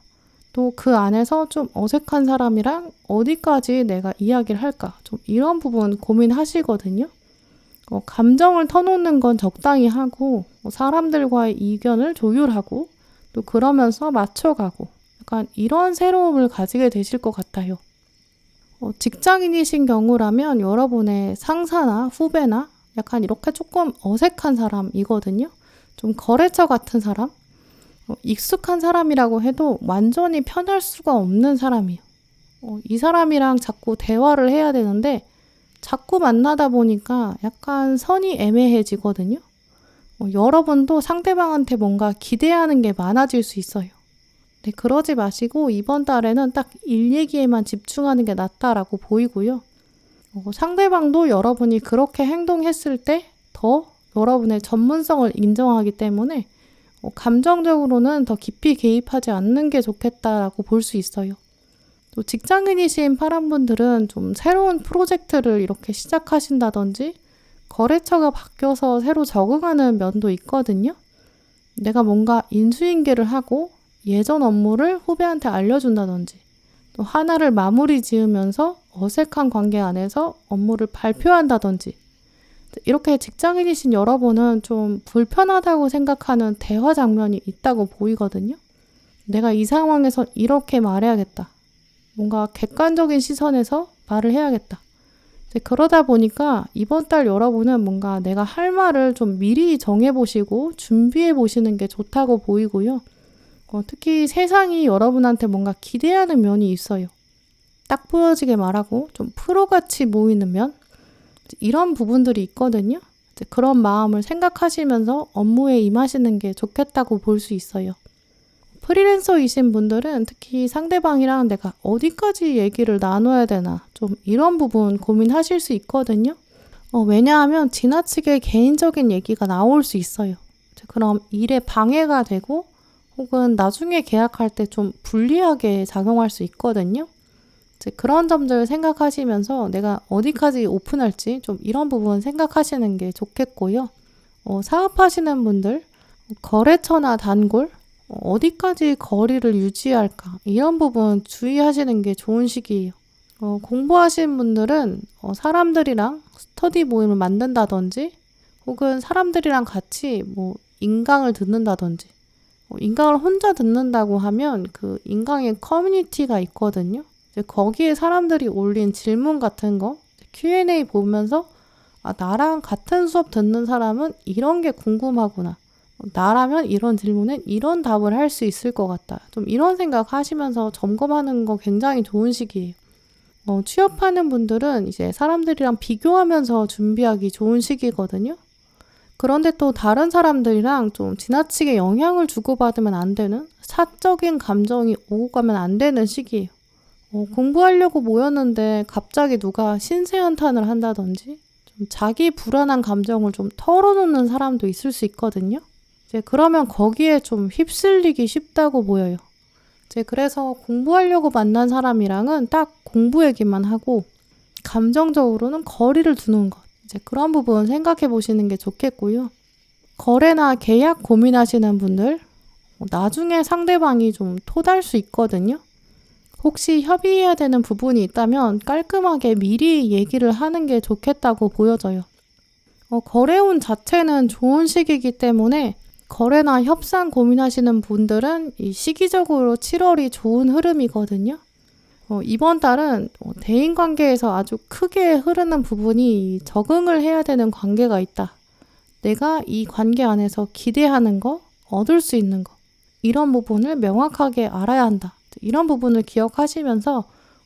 또 그 안에서 좀 어색한 사람이랑 어디까지 내가 이야기를 할까? 좀 이런 부분 고민하시거든요. 감정을 터놓는 건 적당히 하고 사람들과의 이견을 조율하고 또 그러면서 맞춰가고 약간 이런 새로움을 가지게 되실 것 같아요. 직장인이신 경우라면 여러분의 상사나 후배나 약간 이렇게 조금 어색한 사람이거든요. 좀 거래처 같은 사람? 익숙한 사람이라고 해도 완전히 편할 수가 없는 사람이에요. 이 사람이랑 자꾸 대화를 해야 되는데 자꾸 만나다 보니까 약간 선이 애매해지거든요. 여러분도 상대방한테 뭔가 기대하는 게 많아질 수 있어요. 네, 그러지 마시고 이번 달에는 딱 일 얘기에만 집중하는 게 낫다라고 보이고요. 상대방도 여러분이 그렇게 행동했을 때 더 여러분의 전문성을 인정하기 때문에 감정적으로는 더 깊이 개입하지 않는 게 좋겠다라고 볼 수 있어요. 또 직장인이신 파란분들은 좀 새로운 프로젝트를 이렇게 시작하신다든지 거래처가 바뀌어서 새로 적응하는 면도 있거든요. 내가 뭔가 인수인계를 하고 예전 업무를 후배한테 알려준다든지 또 하나를 마무리 지으면서 어색한 관계 안에서 업무를 발표한다든지 이렇게 직장인이신 여러분은 좀 불편하다고 생각하는 대화 장면이 있다고 보이거든요. 내가 이 상황에서 이렇게 말해야겠다. 뭔가 객관적인 시선에서 말을 해야겠다. 그러다 보니까 이번 달 여러분은 뭔가 내가 할 말을 좀 미리 정해보시고 준비해보시는 게 좋다고 보이고요. 특히 세상이 여러분한테 뭔가 기대하는 면이 있어요. 딱 부러지게 말하고 좀 프로같이 보이는 면? 이런 부분들이 있거든요. 그런 마음을 생각하시면서 업무에 임하시는 게 좋겠다고 볼 수 있어요. 프리랜서이신 분들은 특히 상대방이랑 내가 어디까지 얘기를 나눠야 되나 좀 이런 부분 고민하실 수 있거든요. 왜냐하면 지나치게 개인적인 얘기가 나올 수 있어요. 그럼 일에 방해가 되고 혹은 나중에 계약할 때 좀 불리하게 작용할 수 있거든요. 그런 점들 생각하시면서 내가 어디까지 오픈할지 좀 이런 부분 생각하시는 게 좋겠고요. 사업하시는 분들, 거래처나 단골, 어디까지 거리를 유지할까 이런 부분 주의하시는 게 좋은 시기예요. 공부하시는 분들은 사람들이랑 스터디 모임을 만든다든지 혹은 사람들이랑 같이 인강을 듣는다든지 인강을 혼자 듣는다고 하면 그 인강의 커뮤니티가 있거든요. 거기에 사람들이 올린 질문 같은 거 Q&A 보면서 나랑 같은 수업 듣는 사람은 이런 게 궁금하구나. 나라면 이런 질문엔 이런 답을 할 수 있을 것 같다. 좀 이런 생각 하시면서 점검하는 거 굉장히 좋은 시기예요. 취업하는 분들은 이제 사람들이랑 비교하면서 준비하기 좋은 시기거든요. 그런데 또 다른 사람들이랑 좀 지나치게 영향을 주고받으면 안 되는 사적인 감정이 오고 가면 안 되는 시기예요. 공부하려고 모였는데 갑자기 누가 신세 한탄을 한다든지 좀 자기 불안한 감정을 좀 털어놓는 사람도 있을 수 있거든요. 그러면 거기에 좀 휩쓸리기 쉽다고 보여요. 그래서 공부하려고 만난 사람이랑은 딱 공부 얘기만 하고 감정적으로는 거리를 두는 것. 그런 부분 생각해 보시는 게 좋겠고요. 거래나 계약 고민하시는 분들, 나중에 상대방이 좀 토달 수 있거든요. 혹시 협의해야 되는 부분이 있다면 깔끔하게 미리 얘기를 하는 게 좋겠다고 보여져요. 거래운 자체는 좋은 시기이기 때문에 거래나 협상 고민하시는 분들은 이 시기적으로 7월이 좋은 흐름이거든요. 이번 달은 대인관계에서 아주 크게 흐르는 부분이 적응을 해야 되는 관계가 있다. 내가 이 관계 안에서 기대하는 거, 얻을 수 있는 거 이런 부분을 명확하게 알아야 한다. 이런 부분을 기억하시면서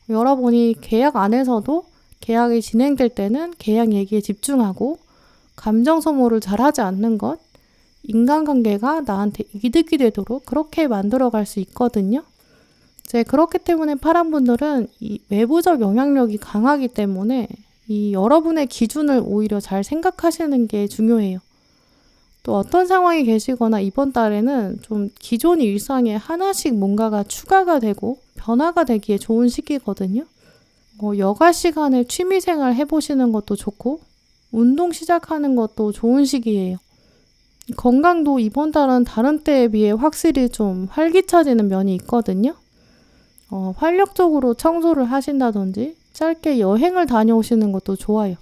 여러분이 계약 안에서도 계약이 진행될 때는 계약 얘기에 집중하고 감정 소모를 잘하지 않는 것, 인간관계가 나한테 이득이 되도록 그렇게 만들어갈 수 있거든요. 그렇기 때문에 파란분들은 이 외부적 영향력이 강하기 때문에 이 여러분의 기준을 오히려 잘 생각하시는 게 중요해요. 또 어떤 상황에 계시거나 이번 달에는 좀 기존 일상에 하나씩 뭔가가 추가가 되고 변화가 되기에 좋은 시기거든요. 여가 시간에 취미생활 해보시는 것도 좋고 운동 시작하는 것도 좋은 시기예요. 건강도 이번 달은 다른 때에 비해 확실히 좀 활기차지는 면이 있거든요. 활력적으로 청소를 하신다든지 짧게 여행을 다녀오시는 것도 좋아요.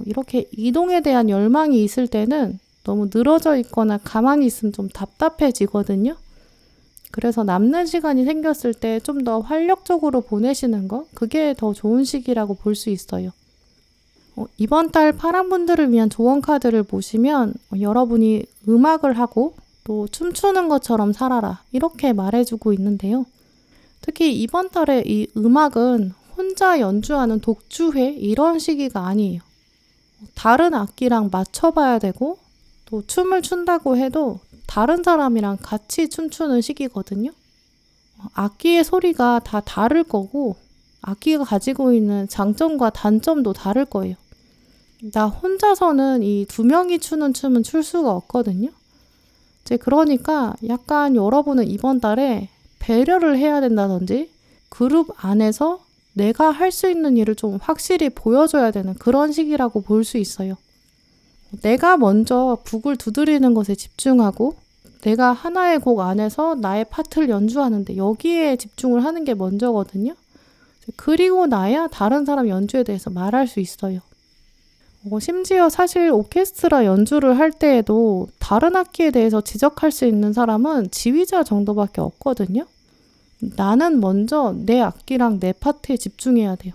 이렇게 이동에 대한 열망이 있을 때는 너무 늘어져 있거나 가만히 있으면 좀 답답해지거든요. 그래서 남는 시간이 생겼을 때 좀 더 활력적으로 보내시는 거 그게 더 좋은 시기라고 볼 수 있어요. 이번 달 파란분들을 위한 조언 카드를 보시면 여러분이 음악을 하고 또 춤추는 것처럼 살아라 이렇게 말해주고 있는데요. 특히 이번 달에 이 음악은 혼자 연주하는 독주회 이런 시기가 아니에요. 다른 악기랑 맞춰봐야 되고 또 춤을 춘다고 해도 다른 사람이랑 같이 춤추는 시기거든요. 악기의 소리가 다 다를 거고 악기가 가지고 있는 장점과 단점도 다를 거예요. 나 혼자서는 이 두 명이 추는 춤은 출 수가 없거든요. 그러니까 약간 여러분은 이번 달에 배려를 해야 된다든지 그룹 안에서 내가 할 수 있는 일을 좀 확실히 보여줘야 되는 그런 시기라고 볼 수 있어요. 내가 먼저 북을 두드리는 것에 집중하고 내가 하나의 곡 안에서 나의 파트를 연주하는데 여기에 집중을 하는 게 먼저거든요. 그리고 나야 다른 사람 연주에 대해서 말할 수 있어요. 심지어 사실 오케스트라 연주를 할 때에도 다른 악기에 대해서 지적할 수 있는 사람은 지휘자 정도밖에 없거든요. 나는 먼저 내 악기랑 내 파트에 집중해야 돼요.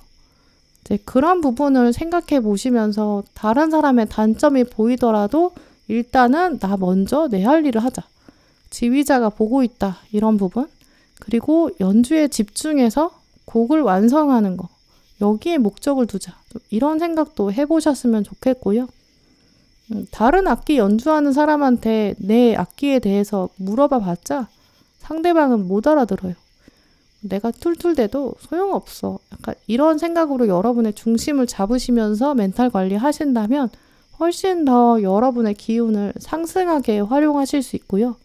이제 그런 부분을 생각해 보시면서 다른 사람의 단점이 보이더라도 일단은 나 먼저 내 할 일을 하자. 지휘자가 보고 있다. 이런 부분. 그리고 연주에 집중해서 곡을 완성하는 거. 여기에 목적을 두자. 이런 생각도 해보셨으면 좋겠고요. 다른 악기 연주하는 사람한테 내 악기에 대해서 물어봐 봤자 상대방은 못 알아들어요. 내가 툴툴대도 소용없어. 약간 이런 생각으로 여러분의 중심을 잡으시면서 멘탈 관리 하신다면 훨씬 더 여러분의 기운을 상승하게 활용하실 수 있고요.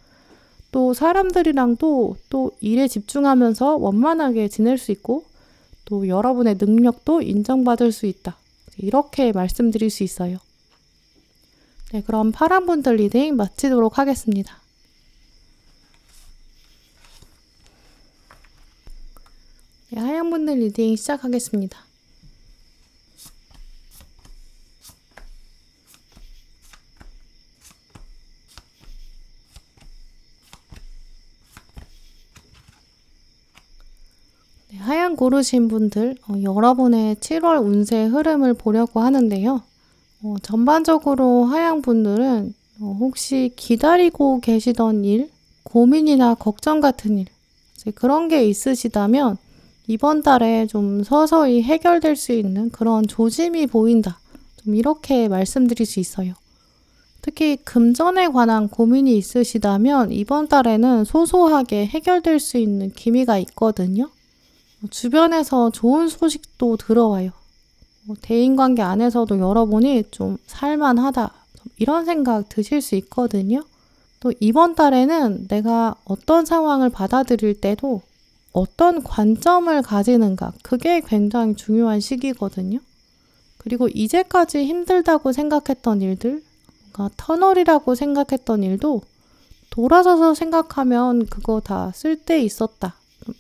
또 사람들이랑도 또 일에 집중하면서 원만하게 지낼 수 있고 또 여러분의 능력도 인정받을 수 있다. 이렇게 말씀드릴 수 있어요. 네, 그럼 파란분들 리딩 마치도록 하겠습니다. 네, 하얀분들 리딩 시작하겠습니다. 네, 하얀 고르신 분들 여러분의 7월 운세 흐름을 보려고 하는데요. 전반적으로 하얀 분들은 혹시 기다리고 계시던 일, 고민이나 걱정 같은 일, 그런 게 있으시다면 이번 달에 좀 서서히 해결될 수 있는 그런 조짐이 보인다. 좀 이렇게 말씀드릴 수 있어요. 특히 금전에 관한 고민이 있으시다면 이번 달에는 소소하게 해결될 수 있는 기미가 있거든요. 주변에서 좋은 소식도 들어와요. 대인관계 안에서도 여러분이 좀 살만하다. 이런 생각 드실 수 있거든요. 또 이번 달에는 내가 어떤 상황을 받아들일 때도 어떤 관점을 가지는가, 그게 굉장히 중요한 시기거든요. 그리고 이제까지 힘들다고 생각했던 일들, 뭔가 터널이라고 생각했던 일도 돌아서서 생각하면 그거 다 쓸데 있었다.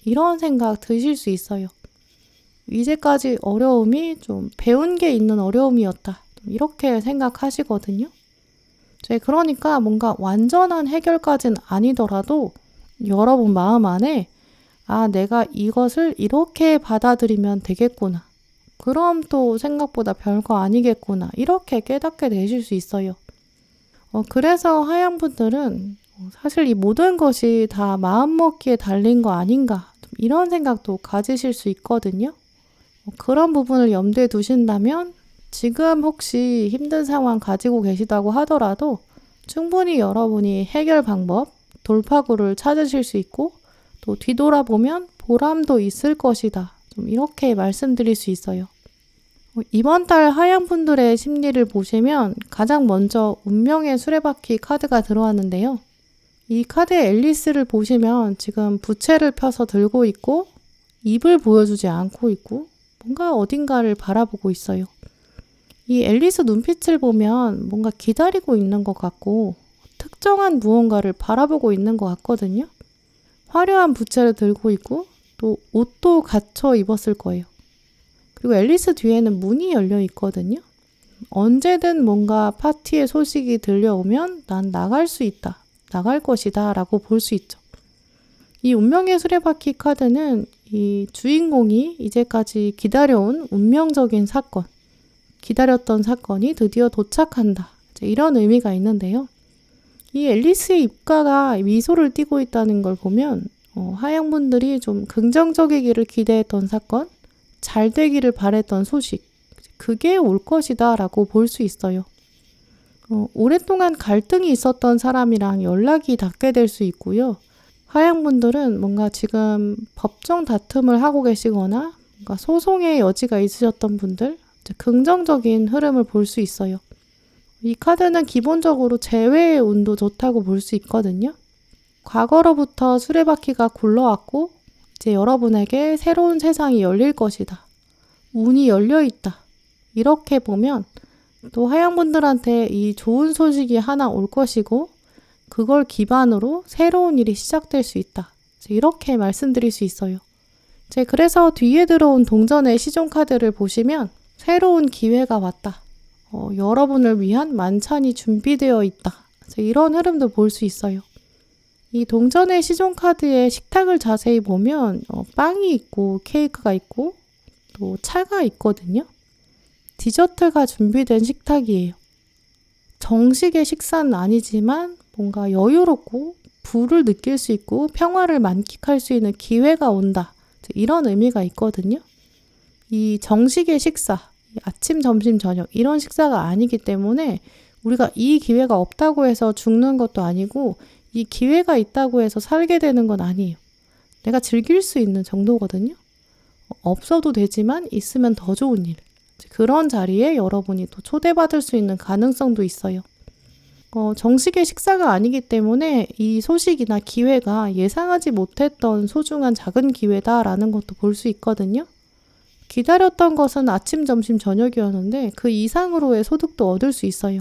이런 생각 드실 수 있어요. 이제까지 어려움이 좀 배운 게 있는 어려움이었다. 이렇게 생각하시거든요. 그러니까 뭔가 완전한 해결까지는 아니더라도 여러분 마음 안에 내가 이것을 이렇게 받아들이면 되겠구나. 그럼 또 생각보다 별거 아니겠구나. 이렇게 깨닫게 되실 수 있어요. 그래서 하얀 분들은 사실 이 모든 것이 다 마음먹기에 달린 거 아닌가. 이런 생각도 가지실 수 있거든요. 그런 부분을 염두에 두신다면 지금 혹시 힘든 상황 가지고 계시다고 하더라도 충분히 여러분이 해결 방법, 돌파구를 찾으실 수 있고 또 뒤돌아보면 보람도 있을 것이다. 좀 이렇게 말씀드릴 수 있어요. 이번 달 하얀 분들의 심리를 보시면 가장 먼저 운명의 수레바퀴 카드가 들어왔는데요. 이 카드의 앨리스를 보시면 지금 부채를 펴서 들고 있고 입을 보여주지 않고 있고 뭔가 어딘가를 바라보고 있어요. 이 앨리스 눈빛을 보면 뭔가 기다리고 있는 것 같고 특정한 무언가를 바라보고 있는 것 같거든요. 화려한 부채를 들고 있고 또 옷도 갖춰 입었을 거예요. 그리고 앨리스 뒤에는 문이 열려 있거든요. 언제든 뭔가 파티의 소식이 들려오면 난 나갈 수 있다. 나갈 것이다 라고 볼 수 있죠. 이 운명의 수레바퀴 카드는 이 주인공이 이제까지 기다려온 운명적인 사건, 기다렸던 사건이 드디어 도착한다. 이런 의미가 있는데요. 이 앨리스의 입가가 미소를 띠고 있다는 걸 보면 하얀 분들이 좀 긍정적이기를 기대했던 사건, 잘 되기를 바랬던 소식, 그게 올 것이다 라고 볼 수 있어요. 오랫동안 갈등이 있었던 사람이랑 연락이 닿게 될 수 있고요. 하얀 분들은 뭔가 지금 법정 다툼을 하고 계시거나 뭔가 소송의 여지가 있으셨던 분들, 긍정적인 흐름을 볼 수 있어요. 이 카드는 기본적으로 재회의 운도 좋다고 볼 수 있거든요. 과거로부터 수레바퀴가 굴러왔고 이제 여러분에게 새로운 세상이 열릴 것이다. 운이 열려 있다. 이렇게 보면 또 하양분들한테 이 좋은 소식이 하나 올 것이고 그걸 기반으로 새로운 일이 시작될 수 있다. 이렇게 말씀드릴 수 있어요. 그래서 뒤에 들어온 동전의 시종 카드를 보시면 새로운 기회가 왔다. 여러분을 위한 만찬이 준비되어 있다. 이런 흐름도 볼 수 있어요. 이 동전의 시종 카드의 식탁을 자세히 보면 빵이 있고 케이크가 있고 또 차가 있거든요. 디저트가 준비된 식탁이에요. 정식의 식사는 아니지만 뭔가 여유롭고 부를 느낄 수 있고 평화를 만끽할 수 있는 기회가 온다. 이런 의미가 있거든요. 이 정식의 식사, 아침, 점심, 저녁 이런 식사가 아니기 때문에 우리가 이 기회가 없다고 해서 죽는 것도 아니고 이 기회가 있다고 해서 살게 되는 건 아니에요. 내가 즐길 수 있는 정도거든요. 없어도 되지만 있으면 더 좋은 일. 그런 자리에 여러분이 또 초대받을 수 있는 가능성도 있어요. 정식의 식사가 아니기 때문에 이 소식이나 기회가 예상하지 못했던 소중한 작은 기회다라는 것도 볼 수 있거든요. 기다렸던 것은 아침, 점심, 저녁이었는데 그 이상으로의 소득도 얻을 수 있어요.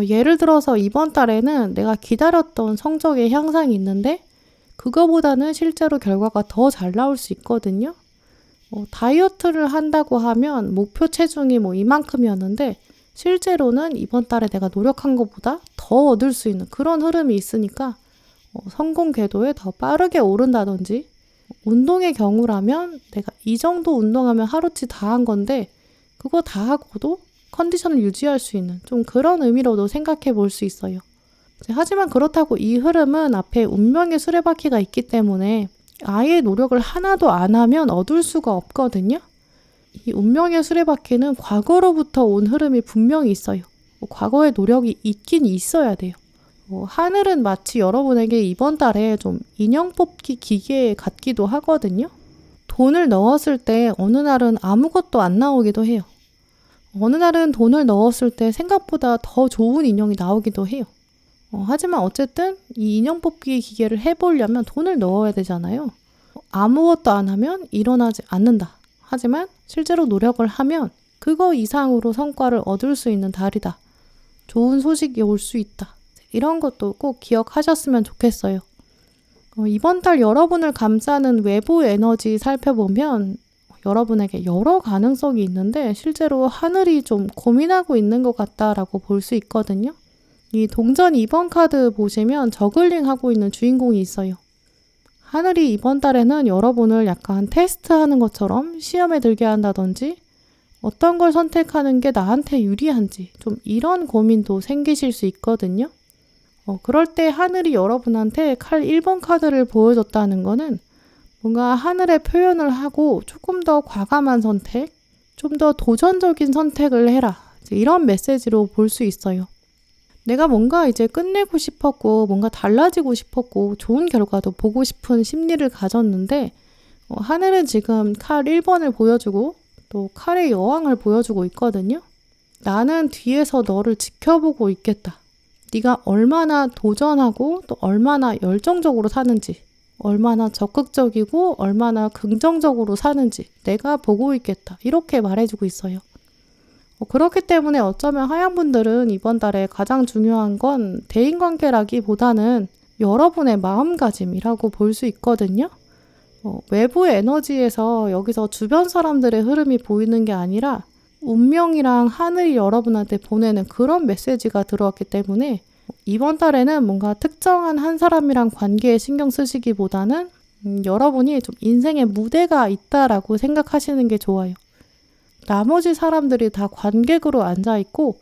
예를 들어서 이번 달에는 내가 기다렸던 성적의 향상이 있는데 그거보다는 실제로 결과가 더 잘 나올 수 있거든요. 다이어트를 한다고 하면 목표 체중이 이만큼이었는데 실제로는 이번 달에 내가 노력한 것보다 더 얻을 수 있는 그런 흐름이 있으니까 성공 궤도에 더 빠르게 오른다든지 운동의 경우라면 내가 이 정도 운동하면 하루치 다 한 건데 그거 다 하고도 컨디션을 유지할 수 있는 좀 그런 의미로도 생각해 볼 수 있어요. 하지만 그렇다고 이 흐름은 앞에 운명의 수레바퀴가 있기 때문에 아예 노력을 하나도 안 하면 얻을 수가 없거든요. 이 운명의 수레바퀴는 과거로부터 온 흐름이 분명히 있어요. 과거의 노력이 있긴 있어야 돼요. 하늘은 마치 여러분에게 이번 달에 좀 인형 뽑기 기계 같기도 하거든요. 돈을 넣었을 때 어느 날은 아무것도 안 나오기도 해요. 어느 날은 돈을 넣었을 때 생각보다 더 좋은 인형이 나오기도 해요. 하지만 어쨌든 이 인형 뽑기 기계를 해보려면 돈을 넣어야 되잖아요. 아무것도 안 하면 일어나지 않는다. 하지만 실제로 노력을 하면 그거 이상으로 성과를 얻을 수 있는 달이다. 좋은 소식이 올 수 있다. 이런 것도 꼭 기억하셨으면 좋겠어요. 이번 달 여러분을 감싸는 외부 에너지 살펴보면 여러분에게 여러 가능성이 있는데 실제로 하늘이 좀 고민하고 있는 것 같다라고 볼 수 있거든요. 이 동전 2번 카드 보시면 저글링 하고 있는 주인공이 있어요. 하늘이 이번 달에는 여러분을 약간 테스트하는 것처럼 시험에 들게 한다든지 어떤 걸 선택하는 게 나한테 유리한지 좀 이런 고민도 생기실 수 있거든요. 그럴 때 하늘이 여러분한테 칼 1번 카드를 보여줬다는 거는 뭔가 하늘의 표현을 하고 조금 더 과감한 선택, 좀 더 도전적인 선택을 해라. 이런 메시지로 볼 수 있어요. 내가 뭔가 이제 끝내고 싶었고 뭔가 달라지고 싶었고 좋은 결과도 보고 싶은 심리를 가졌는데 하늘은 지금 칼 1번을 보여주고 또 칼의 여왕을 보여주고 있거든요. 나는 뒤에서 너를 지켜보고 있겠다. 네가 얼마나 도전하고 또 얼마나 열정적으로 사는지 얼마나 적극적이고 얼마나 긍정적으로 사는지 내가 보고 있겠다. 이렇게 말해주고 있어요. 그렇기 때문에 어쩌면 하양분들은 이번 달에 가장 중요한 건 대인관계라기보다는 여러분의 마음가짐이라고 볼 수 있거든요. 외부의 에너지에서 여기서 주변 사람들의 흐름이 보이는 게 아니라 운명이랑 하늘이 여러분한테 보내는 그런 메시지가 들어왔기 때문에 이번 달에는 뭔가 특정한 한 사람이랑 관계에 신경 쓰시기보다는 여러분이 좀 인생의 무대가 있다라고 생각하시는 게 좋아요. 나머지 사람들이 다 관객으로 앉아있고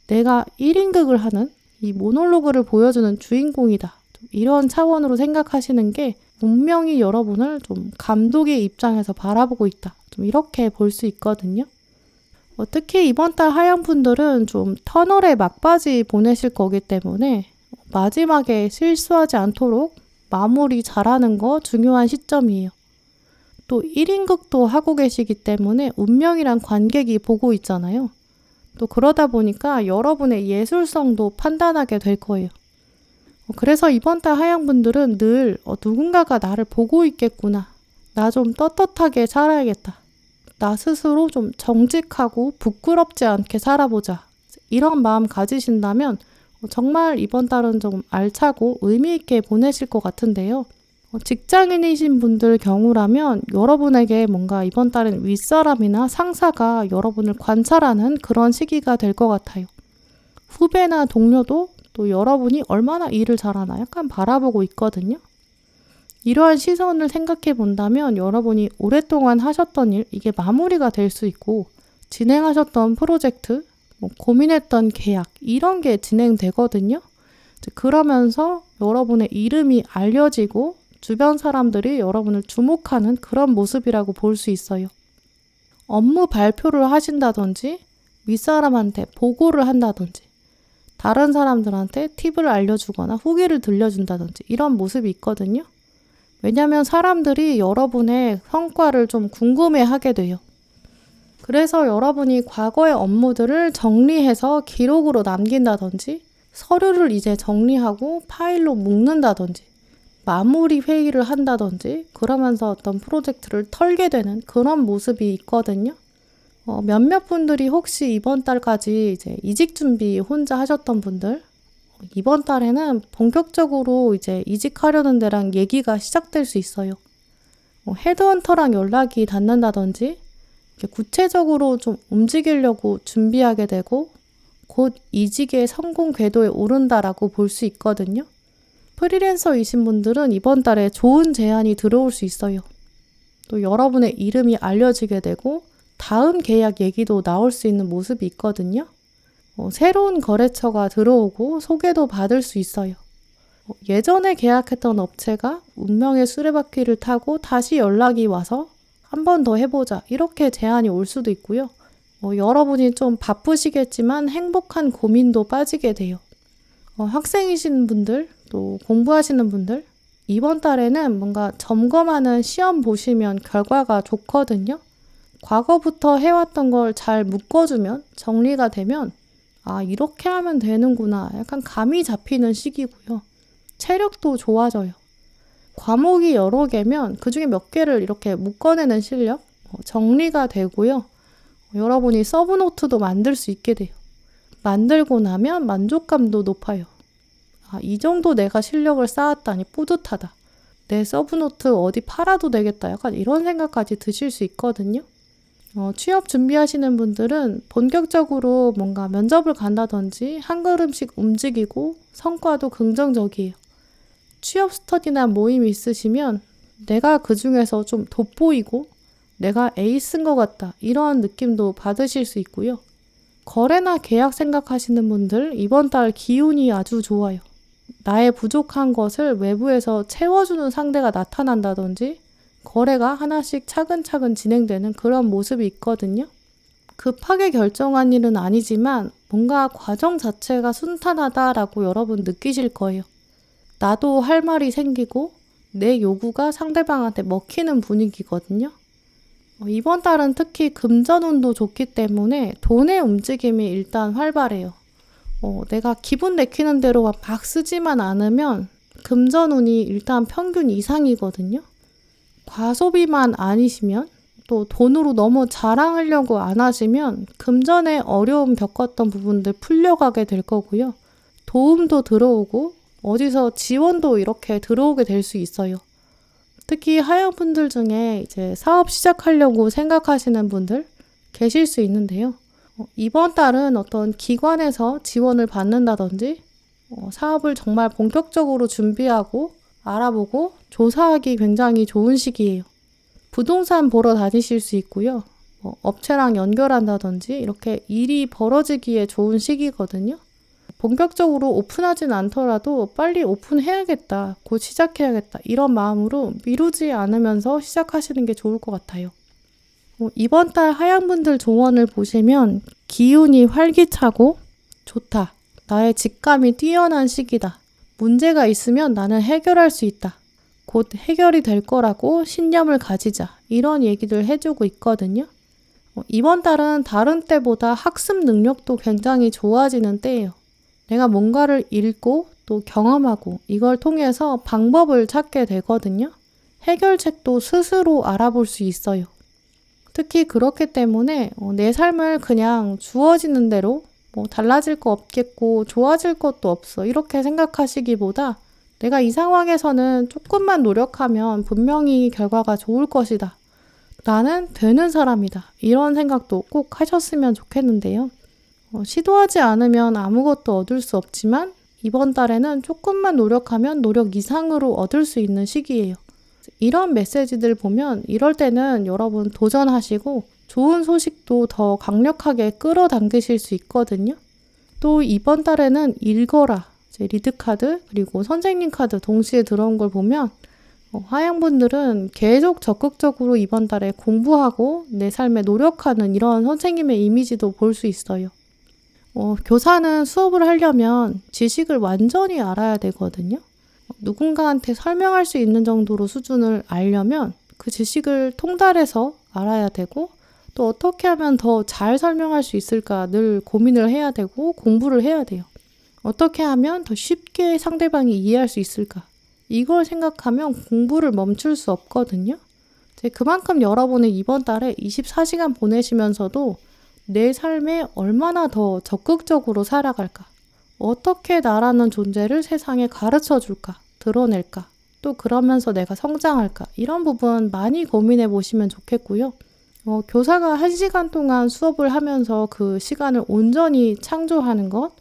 내가 1인극을 하는 이 모놀로그를 보여주는 주인공이다. 이런 차원으로 생각하시는 게 운명이 여러분을 좀 감독의 입장에서 바라보고 있다. 좀 이렇게 볼 수 있거든요. 특히 이번 달 하양분들은 좀 터널의 막바지 보내실 거기 때문에 마지막에 실수하지 않도록 마무리 잘하는 거 중요한 시점이에요. 또 1인극도 하고 계시기 때문에 운명이란 관객이 보고 있잖아요. 또 그러다 보니까 여러분의 예술성도 판단하게 될 거예요. 그래서 이번 달 하양분들은 늘 누군가가 나를 보고 있겠구나. 나 좀 떳떳하게 살아야겠다. 나 스스로 좀 정직하고 부끄럽지 않게 살아보자. 이런 마음 가지신다면 정말 이번 달은 좀 알차고 의미 있게 보내실 것 같은데요. 직장인이신 분들 경우라면 여러분에게 뭔가 이번 달은 윗사람이나 상사가 여러분을 관찰하는 그런 시기가 될 것 같아요. 후배나 동료도 또 여러분이 얼마나 일을 잘하나 약간 바라보고 있거든요. 이러한 시선을 생각해 본다면 여러분이 오랫동안 하셨던 일, 이게 마무리가 될 수 있고 진행하셨던 프로젝트, 고민했던 계약, 이런 게 진행되거든요. 그러면서 여러분의 이름이 알려지고 주변 사람들이 여러분을 주목하는 그런 모습이라고 볼 수 있어요. 업무 발표를 하신다든지 윗사람한테 보고를 한다든지 다른 사람들한테 팁을 알려주거나 후기를 들려준다든지 이런 모습이 있거든요. 왜냐하면 사람들이 여러분의 성과를 좀 궁금해하게 돼요. 그래서 여러분이 과거의 업무들을 정리해서 기록으로 남긴다든지 서류를 이제 정리하고 파일로 묶는다든지 마무리 회의를 한다든지 그러면서 어떤 프로젝트를 털게 되는 그런 모습이 있거든요. 몇몇 분들이 혹시 이번 달까지 이제 이직 준비 혼자 하셨던 분들, 이번 달에는 본격적으로 이제 이직하려는 데랑 얘기가 시작될 수 있어요. 헤드헌터랑 연락이 닿는다든지 구체적으로 좀 움직이려고 준비하게 되고 곧 이직의 성공 궤도에 오른다라고 볼 수 있거든요. 프리랜서이신 분들은 이번 달에 좋은 제안이 들어올 수 있어요. 또 여러분의 이름이 알려지게 되고 다음 계약 얘기도 나올 수 있는 모습이 있거든요. 새로운 거래처가 들어오고 소개도 받을 수 있어요. 예전에 계약했던 업체가 운명의 수레바퀴를 타고 다시 연락이 와서 한 번 더 해보자 이렇게 제안이 올 수도 있고요. 여러분이 좀 바쁘시겠지만 행복한 고민도 빠지게 돼요. 학생이신 분들 또 공부하시는 분들 이번 달에는 뭔가 점검하는 시험 보시면 결과가 좋거든요. 과거부터 해왔던 걸 잘 묶어주면 정리가 되면 이렇게 하면 되는구나 약간 감이 잡히는 시기고요. 체력도 좋아져요. 과목이 여러 개면 그중에 몇 개를 이렇게 묶어내는 실력 정리가 되고요. 여러분이 서브노트도 만들 수 있게 돼요. 만들고 나면 만족감도 높아요. 이 정도 내가 실력을 쌓았다니 뿌듯하다. 내 서브노트 어디 팔아도 되겠다. 약간 이런 생각까지 드실 수 있거든요. 취업 준비하시는 분들은 본격적으로 뭔가 면접을 간다든지 한 걸음씩 움직이고 성과도 긍정적이에요. 취업 스터디나 모임이 있으시면 내가 그 중에서 좀 돋보이고 내가 에이스인 것 같다. 이런 느낌도 받으실 수 있고요. 거래나 계약 생각하시는 분들 이번 달 기운이 아주 좋아요. 나의 부족한 것을 외부에서 채워주는 상대가 나타난다든지 거래가 하나씩 차근차근 진행되는 그런 모습이 있거든요. 급하게 결정한 일은 아니지만 뭔가 과정 자체가 순탄하다라고 여러분 느끼실 거예요. 나도 할 말이 생기고 내 요구가 상대방한테 먹히는 분위기거든요. 이번 달은 특히 금전운도 좋기 때문에 돈의 움직임이 일단 활발해요. 내가 기분 내키는 대로 막 쓰지만 않으면 금전운이 일단 평균 이상이거든요. 과소비만 아니시면 또 돈으로 너무 자랑하려고 안 하시면 금전에 어려움 겪었던 부분들 풀려가게 될 거고요. 도움도 들어오고 어디서 지원도 이렇게 들어오게 될 수 있어요. 특히 하여분들 중에 이제 사업 시작하려고 생각하시는 분들 계실 수 있는데요. 이번 달은 어떤 기관에서 지원을 받는다든지 사업을 정말 본격적으로 준비하고 알아보고 조사하기 굉장히 좋은 시기예요. 부동산 보러 다니실 수 있고요. 업체랑 연결한다든지 이렇게 일이 벌어지기에 좋은 시기거든요. 본격적으로 오픈하진 않더라도 빨리 오픈해야겠다, 곧 시작해야겠다 이런 마음으로 미루지 않으면서 시작하시는 게 좋을 것 같아요. 이번 달 하양분들 조언을 보시면 기운이 활기차고 좋다. 나의 직감이 뛰어난 시기다. 문제가 있으면 나는 해결할 수 있다. 곧 해결이 될 거라고 신념을 가지자. 이런 얘기를 해주고 있거든요. 이번 달은 다른 때보다 학습 능력도 굉장히 좋아지는 때예요. 내가 뭔가를 읽고 또 경험하고 이걸 통해서 방법을 찾게 되거든요. 해결책도 스스로 알아볼 수 있어요. 특히 그렇기 때문에 내 삶을 그냥 주어지는 대로 달라질 거 없겠고 좋아질 것도 없어 이렇게 생각하시기보다 내가 이 상황에서는 조금만 노력하면 분명히 결과가 좋을 것이다. 나는 되는 사람이다. 이런 생각도 꼭 하셨으면 좋겠는데요. 시도하지 않으면 아무것도 얻을 수 없지만 이번 달에는 조금만 노력하면 노력 이상으로 얻을 수 있는 시기예요. 이런 메시지들 보면 이럴 때는 여러분 도전하시고 좋은 소식도 더 강력하게 끌어당기실 수 있거든요. 또 이번 달에는 읽어라, 리드카드 그리고 선생님 카드 동시에 들어온 걸 보면 하양분들은 계속 적극적으로 이번 달에 공부하고 내 삶에 노력하는 이런 선생님의 이미지도 볼 수 있어요. 교사는 수업을 하려면 지식을 완전히 알아야 되거든요. 누군가한테 설명할 수 있는 정도로 수준을 알려면 그 지식을 통달해서 알아야 되고 또 어떻게 하면 더 잘 설명할 수 있을까 늘 고민을 해야 되고 공부를 해야 돼요. 어떻게 하면 더 쉽게 상대방이 이해할 수 있을까? 이걸 생각하면 공부를 멈출 수 없거든요. 그만큼 여러분은 이번 달에 24시간 보내시면서도 내 삶에 얼마나 더 적극적으로 살아갈까? 어떻게 나라는 존재를 세상에 가르쳐 줄까? 드러낼까? 또 그러면서 내가 성장할까? 이런 부분 많이 고민해 보시면 좋겠고요. 교사가 1시간 동안 수업을 하면서 그 시간을 온전히 창조하는 것,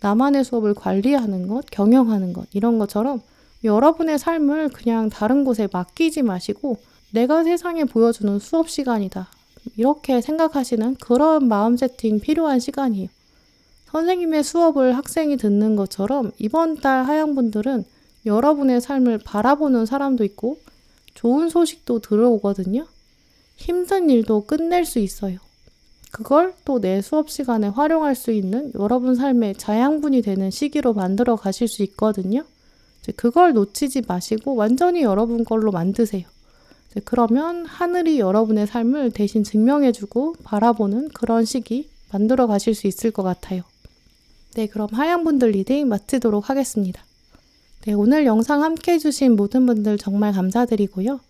나만의 수업을 관리하는 것, 경영하는 것 이런 것처럼 여러분의 삶을 그냥 다른 곳에 맡기지 마시고 내가 세상에 보여주는 수업 시간이다. 이렇게 생각하시는 그런 마음 세팅 필요한 시간이에요. 선생님의 수업을 학생이 듣는 것처럼 이번 달 하양분들은 여러분의 삶을 바라보는 사람도 있고 좋은 소식도 들어오거든요. 힘든 일도 끝낼 수 있어요. 그걸 또 내 수업 시간에 활용할 수 있는 여러분 삶의 자양분이 되는 시기로 만들어 가실 수 있거든요. 그걸 놓치지 마시고 완전히 여러분 걸로 만드세요. 그러면 하늘이 여러분의 삶을 대신 증명해주고 바라보는 그런 시기 만들어 가실 수 있을 것 같아요. 네, 그럼 하양분들 리딩 마치도록 하겠습니다. 네, 오늘 영상 함께 해주신 모든 분들 정말 감사드리고요.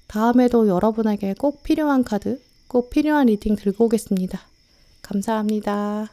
다음에도 여러분에게 꼭 필요한 카드, 꼭 필요한 리딩 들고 오겠습니다. 감사합니다.